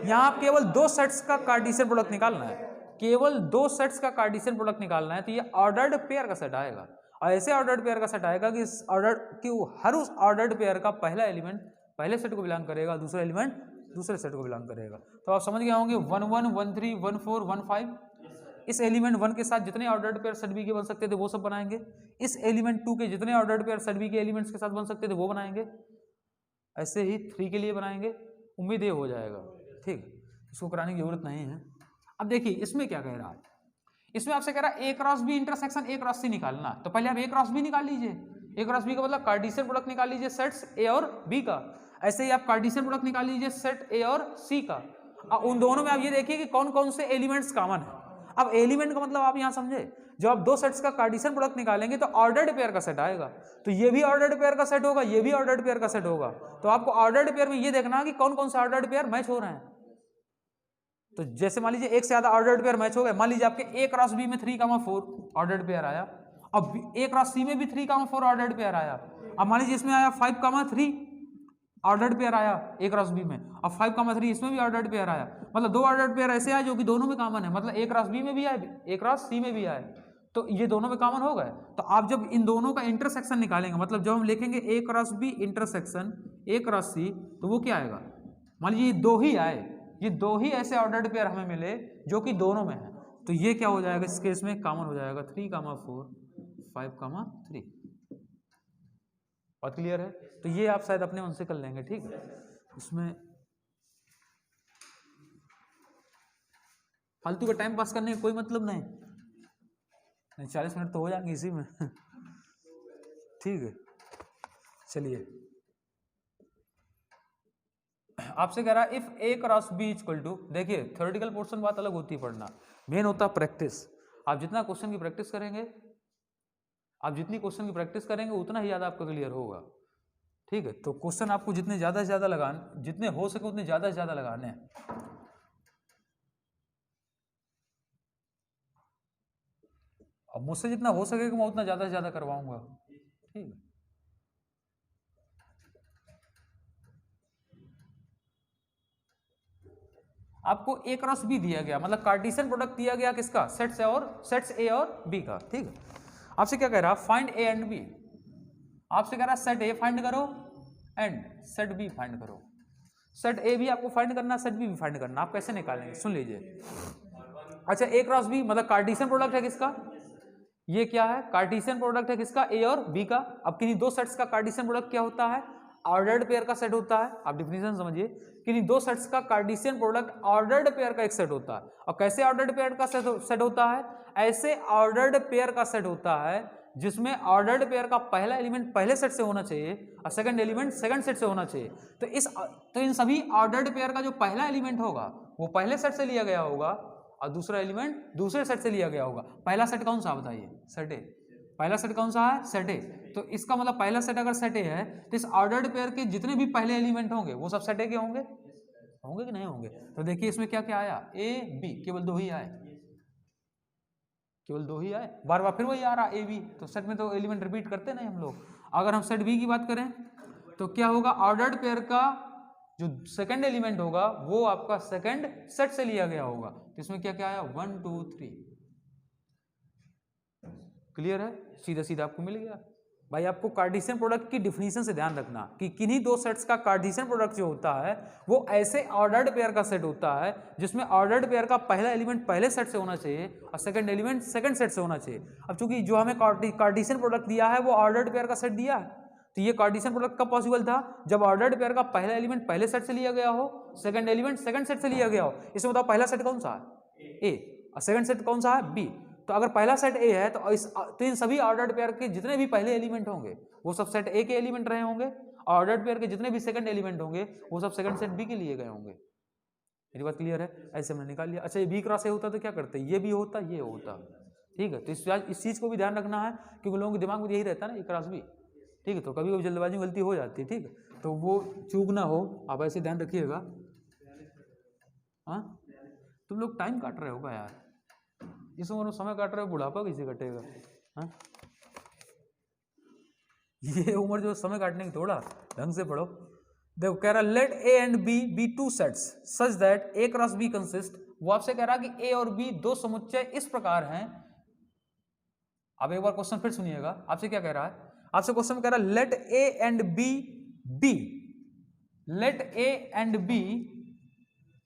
यहां आप केवल 2 सेट्स का कार्टेशियन प्रोडक्ट निकालना है, केवल 2 सेट्स का कार्टेशियन प्रोडक्ट निकालना है, तो ये ऑर्डर्ड पेयर का सेट आएगा। और ऐसे ऑर्डर्ड पेयर का सेट आएगा कि इस ऑर्डर की हर उस ऑर्डर्ड पेयर का पहला एलिमेंट पहले सेट को बिलोंग करेगा, दूसरा एलिमेंट दूसरे सेट को बिलोंग करेगा। तो आप समझ गए होंगे 1 1 1 3 1 4 1 5। इस एलिमेंट 1 के साथ जितने ऑर्डर्ड पेयर सेट बी के बन सकते थे वो सब बनाएंगे, इस एलिमेंट 2 के जितने ऑर्डर्ड पेयर सेट बी के एलिमेंट्स के साथ बन सकते थे वो बनाएंगे, ऐसे ही 3 के लिए बनाएंगे। उम्मीद ये हो जाएगा। ठीक, इसको कराने की जरूरत नहीं है। अब देखिए इसमें क्या कह रहा है, इसमें आपसे कह रहा है A cross B intersection A cross C निकालना। तो पहले आप ए क्रॉस बी निकाल लीजिए, ए क्रॉस बी का मतलब कार्टेशियन प्रोडक्ट निकाल लीजिए सेट्स ए और बी का। ऐसे ही आप कार्टेशियन प्रोडक्ट निकाल लीजिए सेट ए और सी का। अब उन दोनों में आप ये देखिए कि कौन कौन से एलिमेंट्स कॉमन है। अब एलिमेंट का मतलब आप यहां समझे, जब आप 2 सेट्स का कार्टेशियन प्रोडक्ट निकालेंगे तो ऑर्डर्ड पेयर का सेट आएगा, तो ये भी ऑर्डर्ड पेयर का सेट होगा, ये भी ऑर्डर्ड पेयर का सेट होगा। तो आपको ऑर्डर्ड पेयर में ये देखना है कि कौन कौन से ऑर्डर्ड पेयर मैच हो रहे हैं। तो जैसे मान लीजिए एक से ज्यादा ऑर्डर्ड पेयर मैच हो गए, मान लीजिए आपके ए क्रॉस बी में 3 4 ऑर्डर्ड पेयर आया, अब ए क्रॉस सी में भी 3 4 ऑर्डर्ड पेयर आया, अब मान लीजिए इसमें आया 5 3 ऑर्डर्ड पेयर आया ए क्रॉस बी में, अब 5 3 इसमें भी ऑर्डर्ड पेयर आया, मतलब 2 ऑर्डर्ड पेयर ऐसे आए जो कि दोनों में कॉमन है, मतलब ए क्रॉस बी में भी आए ए क्रॉस सी में भी आए, तो ये दोनों में कॉमन हो गए। तो आप जब इन दोनों का इंटरसेक्शन निकालेंगे, मतलब जब हम लिखेंगे A cross B intersection A cross C, तो वो क्या आएगा, मान लीजिए ये 2 ही आए, ये 2 ही ऐसे ऑर्डर्ड पेयर हमें मिले जो कि दोनों में है, तो ये क्या हो जाएगा इस केस में कॉमन हो जाएगा 3 4 5 3। और क्लियर है, तो ये आप शायद अपने उनसे कर लेंगे। ठीक है, इसमें फालतू का टाइम पास करने का कोई मतलब नहीं, 40 मिनट तो हो जाएंगे इसी में। ठीक है, चलिए आपसे कह रहा है if A cross B equal to, देखिए थ्योरेटिकल पोर्शन बात अलग होती है, पढ़ना मेन होता है प्रैक्टिस। आप जितना क्वेश्चन की प्रैक्टिस करेंगे, आप जितनी क्वेश्चन की प्रैक्टिस करेंगे उतना ही ज्यादा आपका क्लियर होगा। ठीक है, तो क्वेश्चन आपको जितने ज्यादा से ज्यादा लगाने, जितने हो सके उतने ज्यादा से ज्यादा लगाने हैं। अब मुझसे जितना हो सकेगा मैं उतना ज्यादा से ज्यादा करवाऊंगा। ठीक है, आपको ए क्रॉस बी दिया गया, मतलब कार्टेशियन प्रोडक्ट दिया गया किसका, सेट्स ए और बी का। ठीक है, आपसे क्या कह रहा है फाइंड ए एंड बी, आपसे कह रहा है सेट ए फाइंड करो एंड सेट बी फाइंड करो। सेट ए भी आपको फाइंड करना, सेट बी भी फाइंड करना। आप कैसे निकालेंगे सुन लीजिए। अच्छा, ए क्रॉस बी मतलब कार्टेशियन प्रोडक्ट है किसका, ये क्या है, कार्टेशियन प्रोडक्ट है किसका, ए और बी का। अब किन्हीं दो सेट्स का कार्टेशियन प्रोडक्ट क्या होता है, ऑर्डर्ड पेयर का सेट होता है। आप डिफिनेशन समझिए, किन्हीं दो सेट्स का कार्टेशियन प्रोडक्ट ऑर्डर्ड पेयर का एक सेट होता है। और कैसे ऑर्डर्ड पेयर का सेट होता है, ऐसे ऑर्डर्ड पेयर का सेट होता है जिसमें ऑर्डर्ड पेयर का पहला एलिमेंट पहले सेट से होना चाहिए और सेकंड एलिमेंट सेकंड सेट से होना चाहिए। तो इन सभी ऑर्डर्ड पेयर का जो पहला एलिमेंट होगा वो पहले सेट से लिया गया होगा और दूसरा एलिमेंट दूसरे सेट से लिया गया होगा। पहला सेट कौन सा बताइए, सेट ए। पहला सेट कौन सा है, सेट ए। तो इसका मतलब पहला सेट अगर सेट ए है तो इस ऑर्डर्ड पेयर के जितने भी पहले एलिमेंट होंगे वो सब सेट ए के होंगे, होंगे कि नहीं होंगे। तो देखिए इसमें क्या क्या आया, ए बी, केवल दो ही आए, केवल दो ही आए, बार बार फिर वही आ रहा ए बी। तो सेट में तो एलिमेंट रिपीट करते नहीं हम लोग। अगर हम सेट बी की बात करें तो क्या होगा, ऑर्डर्ड पेयर का जो सेकंड एलिमेंट होगा वो आपका सेकंड सेट से लिया गया होगा। तो इसमें क्या क्या आया, 1 2 3। क्लियर है, सीधा सीधा आपको मिल गया। भाई आपको कार्टेशियन प्रोडक्ट की डिफिनीशन से ध्यान रखना कि किन्हीं दो सेट्स का कार्टेशियन प्रोडक्ट जो होता है वो ऐसे ऑर्डर्ड पेयर का सेट होता है जिसमें ऑर्डर्ड पेयर का पहला एलिमेंट पहले सेट से होना चाहिए और सेकंड एलिमेंट सेकंड सेट से होना चाहिए। अब चूंकि जो हमें कार्टेशियन प्रोडक्ट दिया है वो ऑर्डर्ड पेयर का सेट दिया है, तो ये कार्टेशियन प्रोडक्ट कब पॉसिबल था, जब ऑर्डर्ड पेयर का पहला एलिमेंट पहले सेट से लिया गया हो, सेकंड एलिमेंट सेकंड सेट से लिया गया हो। इसमें बताओ पहला सेट कौन सा है, ए, और सेकंड सेट कौन सा है, बी। तो अगर पहला सेट ए है तो इन सभी ऑर्डर्ड पेयर के जितने भी पहले एलिमेंट होंगे वो सब सेट ए के एलिमेंट रहे होंगे, ऑर्डर्ड पेयर के जितने भी सेकंड एलिमेंट होंगे वो सब सेकंड सेट बी के लिए गए होंगे। मेरी बात क्लियर है, ऐसे हमने निकाल लिया। अच्छा, ये बी क्रॉस ए होता तो क्या करते, ये भी होता ये होता, ठीक है। तो इस चीज को भी ध्यान रखना है क्योंकि लोगों के दिमाग में यही रहता है ना, ए क्रॉस बी, ठीक है। तो कभी कभी जल्दबाजी में गलती हो जाती है, ठीक है, तो वो चूक ना हो, आप ऐसे ध्यान रखिएगा। हाँ, तुम लोग टाइम काट रहे होगा यार, इस उम्र में समय काट रहे हो, बुढ़ापा कैसे कटेगा। हाँ, ये उम्र जो समय काटने की, थोड़ा ढंग से पढ़ो। देखो कह रहा let A and B be two sets such that A cross B consist. वो आपसे कह रहा कि ए और बी दो समुच्चय इस प्रकार हैं। अब एक बार क्वेश्चन फिर सुनिएगा, आपसे क्या कह रहा है, आपसे क्वेश्चन कह रहा है let A and B be, let A and B,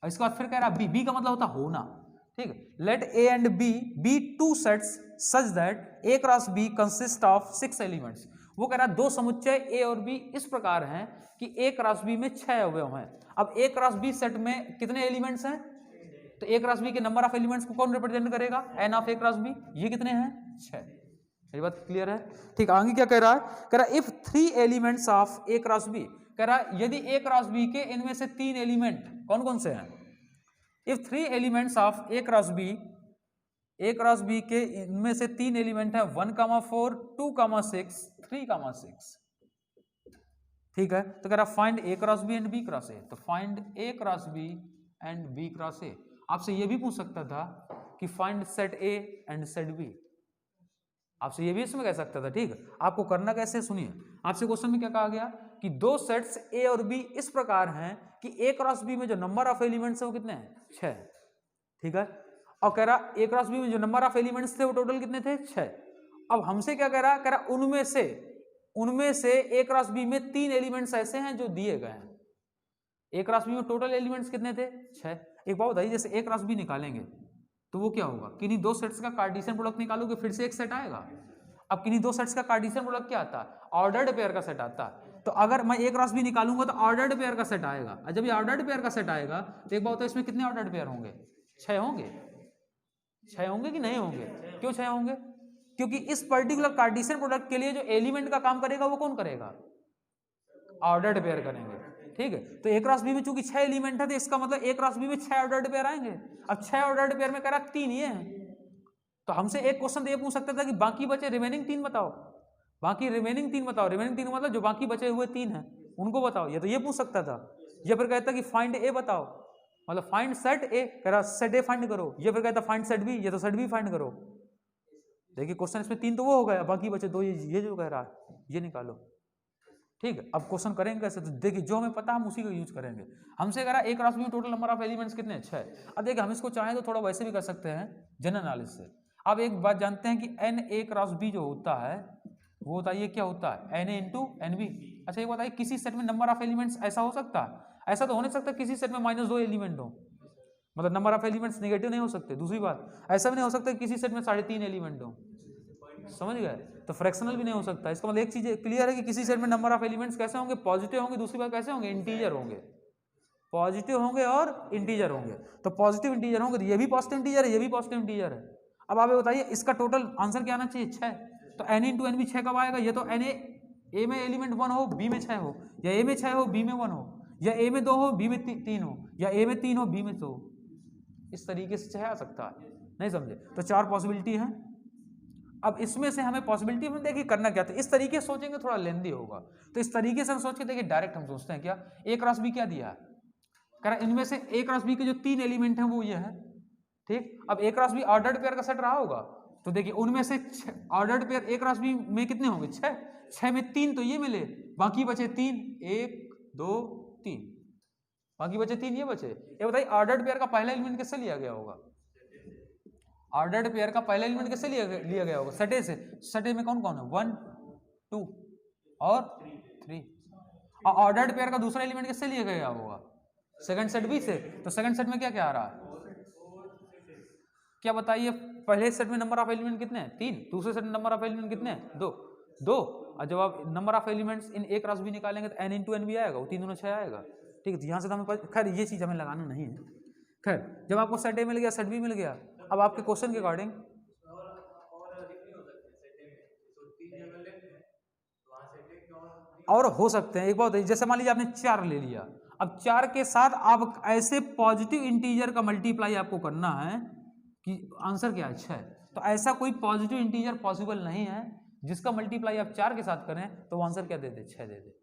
इसके बाद फिर कह रहा बी, बी का मतलब होता होना, ठीक है। Let A and B be two sets such that A cross B consist of 6 elements. वो कह रहा है दो समुच्चय ए और बी इस प्रकार हैं कि ए क्रॉस बी में 6 अवयव हैं। अब ए क्रॉस बी सेट में कितने एलिमेंट्स हैं, तो ए क्रॉस बी के नंबर ऑफ एलिमेंट्स को कौन रिप्रेजेंट करेगा, n of A cross B. ये कितने हैं, 6। मेरी बात क्लियर है, ठीक। आगे क्या कह रहा है, कह रहा if 3 elements of A cross B, कह रहा यदि ए क्रॉस बी के इनमें से 3 एलिमेंट कौन कौन से हैं, if 3 elements of A cross B, A cross B के इनमें से 3 एलिमेंट है 1,4 2,6 3,6, ठीक है। तो कह रहा find A cross B and B cross A. तो find A cross B and B cross A. आपसे ये भी पूछ सकता था कि find set A and set B, आपसे ये भी इसमें कह सकता था, ठीक है। आपको करना कैसे, सुनिए। आपसे क्वेश्चन में क्या कहा गया कि दो सेट्स ए और बी इस प्रकार हैं कि ए क्रॉस बी में जो नंबर ऑफ एलिमेंट्स है वो कितने हैं, 6, ठीक है। और कह रहा ए क्रॉस बी में जो नंबर ऑफ एलिमेंट्स थे वो टोटल कितने थे, 6। अब हमसे क्या कह रहा उनमें से ए क्रॉस बी में 3 एलिमेंट्स ऐसे हैं जो दिए गए हैं। ए क्रॉस बी में टोटल एलिमेंट्स कितने थे, 6। एक बात बताइए, जैसे ए क्रॉस बी निकालेंगे तो वो क्या होगा, किन्हीं दो सेट्स का कार्टेशियन प्रोडक्ट निकालोगे फिर से एक सेट आएगा। अब किन्हीं दो सेट्स का कार्टेशियन प्रोडक्ट क्या आता है, ऑर्डर्ड पेयर का सेट आता है। तो अगर मैं ए क्रॉस बी निकालूंगा तो ऑर्डर्ड पेयर का सेट आएगा, और जब ये ऑर्डर्ड पेयर का सेट आएगा तो एक बात होता है इसमें कितने ऑर्डर्ड पेयर होंगे, 6 होंगे। 6 होंगे कि नहीं होंगे, क्यों 6 होंगे, क्योंकि इस पर्टिकुलर कार्टेशियन प्रोडक्ट के लिए जो एलिमेंट का काम करेगा वो कौन करेगा, ऑर्डर्ड पेयर करेंगे, ठीक है। तो ए क्रॉस बी में चूंकि 6 एलिमेंट है तो इसका मतलब ए क्रॉस बी में 6 ऑर्डर्ड पेयर आएंगे। अब 6 ऑर्डर्ड पेयर में कह रहा 3 ये हैं, तो हमसे एक क्वेश्चन ये पूछ सकता था कि बाकी बचे रिमेनिंग 3 बताओ, बाकी रिमेनिंग 3 बताओ, रिमेनिंग 3 मतलब जो बाकी बचे हुए 3 हैं उनको बताओ। ये तो ये पूछ सकता था। ये फिर कहता कि फाइंड ए बताओ, मतलब फाइंड सेट ए, कह रहा सेट ए फाइंड करो। ये फिर कहता फाइंड सेट बी, ये तो सेट बी फाइंड करो। देखिए क्वेश्चन इसमें 3 तो वो हो गया, बाकी बचे 2 ये जो कह रहा है ये निकालो, ठीक है। अब क्वेश्चन करेंगे कैसे, तो देखिए जो हमें पता हम उसी को यूज करेंगे। हमसे कह रहा है ए क्रॉस बी में टोटल नंबर ऑफ एलिमेंट्स कितने हैं, 6। अब देखिए हम इसको चाहें तो थोड़ा वैसे भी कर सकते हैं जनरल नॉलेज से। अब एक बात जानते हैं कि एन ए क्रॉस बी जो होता है वो बताइए क्या होता है, n A into n B. अच्छा ये बताइए किसी सेट में नंबर ऑफ एलिमेंट्स ऐसा हो सकता है, ऐसा तो हो नहीं सकता किसी सेट में -2 एलिमेंट हो, मतलब नंबर ऑफ एलिमेंट्स नेगेटिव नहीं हो सकते। दूसरी बात, ऐसा भी नहीं हो सकता किसी सेट में 3.5 एलिमेंट हो, समझ गए? तो फ्रैक्शनल भी नहीं हो सकता। इसका मतलब एक चीज क्लियर है कि किसी सेट में नंबर ऑफ एलिमेंट्स कैसे होंगे, पॉजिटिव होंगे। दूसरी बात कैसे होंगे, इंटीजर होंगे, पॉजिटिव होंगे और इंटीजर होंगे। तो पॉजिटिव इंटीजर होंगे, तो ये भी पॉजिटिव इंटीजर है, ये भी पॉजिटिव इंटीजर है। अब आप बताइए इसका टोटल आंसर क्या आना चाहिए, 6। तो n इंटू एन भी 6 कब आएगा? ये तो n ए में एलिमेंट 1 हो, बी में 6 हो, या ए में 6 हो, बी में 1 हो, या ए में 2 हो, बी में 3 हो, या ए में 3 हो, बी में 2। इस तरीके से 6 आ सकता है, नहीं समझे? तो 4 पॉसिबिलिटी है। अब इसमें से हमें पॉसिबिलिटी में देखिए करना क्या था, इस तरीके से सोचेंगे थोड़ा लेंदी होगा। तो इस तरीके से हम सोच के देखिए, डायरेक्ट हम सोचते हैं क्या, ए क्रॉस बी क्या दिया है, कह रहा इनमें से ए क्रॉस बी के जो 3 एलिमेंट हैं वो ये है, ठीक। अब A cross B ordered pair का सेट रहा होगा, तो देखिए उनमें से ordered pair A cross B में कितने होंगे, 6 में 3 तो ये मिले, बाकी बचे 3, 1 2 3, बाकी बचे 3 ये बचे। ये बताइए ऑर्डर्ड पेयर का पहला एलिमेंट किससे लिया गया होगा, ऑर्डर्ड पेयर का पहला एलिमेंट किससे लिया गया होगा, सेट ए से। सेट ए में कौन कौन है, 1 2 और 3। और ऑर्डर्ड पेयर का दूसरा एलिमेंट किससे लिया गया होगा, सेकंड सेट बी से। तो सेकंड सेट में क्या क्या आ रहा है, क्या बताइए, पहले सेट में नंबर ऑफ एलिमेंट कितने हैं, 3। दूसरे सेट में नंबर ऑफ एलिमेंट कितने हैं, 2। और जब आप number of elements in A cross B निकालेंगे तो n इंटू एन भी आएगा, वो 3 दूनी 6 आएगा, ठीक है। यहाँ से तो हमें खैर ये चीज़ हमें लगाना नहीं है। खैर जब आपको सेट ए मिल गया, सेट बी मिल गया, अब आपके क्वेश्चन के अकॉर्डिंग और हो सकते हैं। एक बात, जैसे मान लीजिए आपने 4 ले लिया, अब 4 के साथ आप ऐसे पॉजिटिव इंटीजर का मल्टीप्लाई आपको करना है कि आंसर क्या अच्छा है। तो ऐसा कोई पॉजिटिव इंटीजर पॉसिबल नहीं है जिसका मल्टीप्लाई आप 4 के साथ करें तो वो आंसर क्या दे दे, 6 दे दे,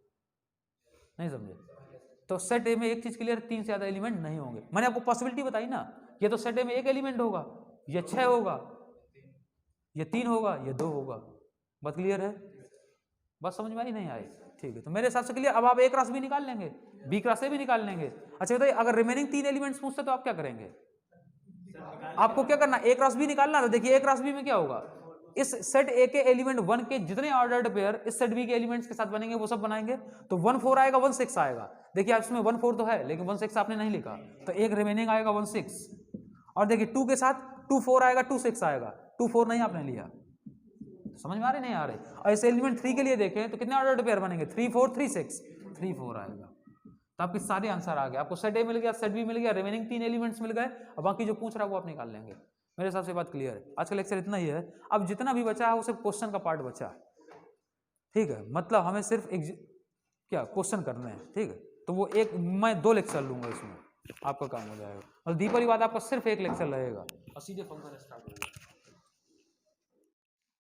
नहीं समझे? तो सेट ए में एक चीज क्लियर, 3 से ज्यादा एलिमेंट नहीं होंगे। मैंने आपको पॉसिबिलिटी बताई ना, ये तो सेट ए में एक एलिमेंट होगा, ये 6 होगा, ये 3 होगा, ये 2 होगा। बात क्लियर है? बस समझ में आई नहीं आई? ठीक है, तो मेरे हिसाब से क्लियर। अब आप ए क्रॉस बी निकाल लेंगे, बी क्रॉस ए भी निकाल लेंगे। अच्छा बताइए, अगर रिमेनिंग 3 एलिमेंट्स पूछते तो आप क्या करेंगे, आपको क्या करना, ए क्रॉस बी निकालना। तो देखिए ए क्रॉस बी में क्या होगा, इस सेट ए के एलिमेंट 1 के जितने ऑर्डर्ड पेयर इस सेट बी के एलिमेंट्स के साथ बनेंगे वो सब बनाएंगे। तो 1 4 आएगा, 1 6 आएगा। देखिए आप इसमें 1 4 तो है लेकिन 1 6 आपने नहीं लिखा, तो एक रिमेनिंग आएगा 1 6। और देखिए 2 के साथ 2 4 आएगा, 2 6 आएगा, 2 4 नहीं आपने लिया। समझ में आ रही नहीं आ रही? और इस एलिमेंट 3 के लिए देखें तो कितने ऑर्डर्ड पेयर बनेंगे, 3 4 3 6, 3 4 आएगा। तो आपके सारे आंसर आ गए, आपको सेट ए मिल गया, सेट बी मिल गया, रिमेनिंग 3 एलिमेंट्स मिल गए, और बाकी जो पूछ रहा है वो आप निकाल लेंगे। मेरे हिसाब से बात क्लियर है। आज का लेक्चर इतना ही है। अब जितना भी बचा है वो सिर्फ क्वेश्चन का पार्ट बचा है, ठीक है। मतलब हमें सिर्फ एक क्या क्वेश्चन करने हैं, ठीक है। तो वो एक मैं 2 लेक्चर लूंगा, इसमें आपका काम हो जाएगा। और दीपावली बाद आपका सिर्फ एक लेक्चर लगेगा और सीधे फंक्शन स्टार्ट हो जाएगा।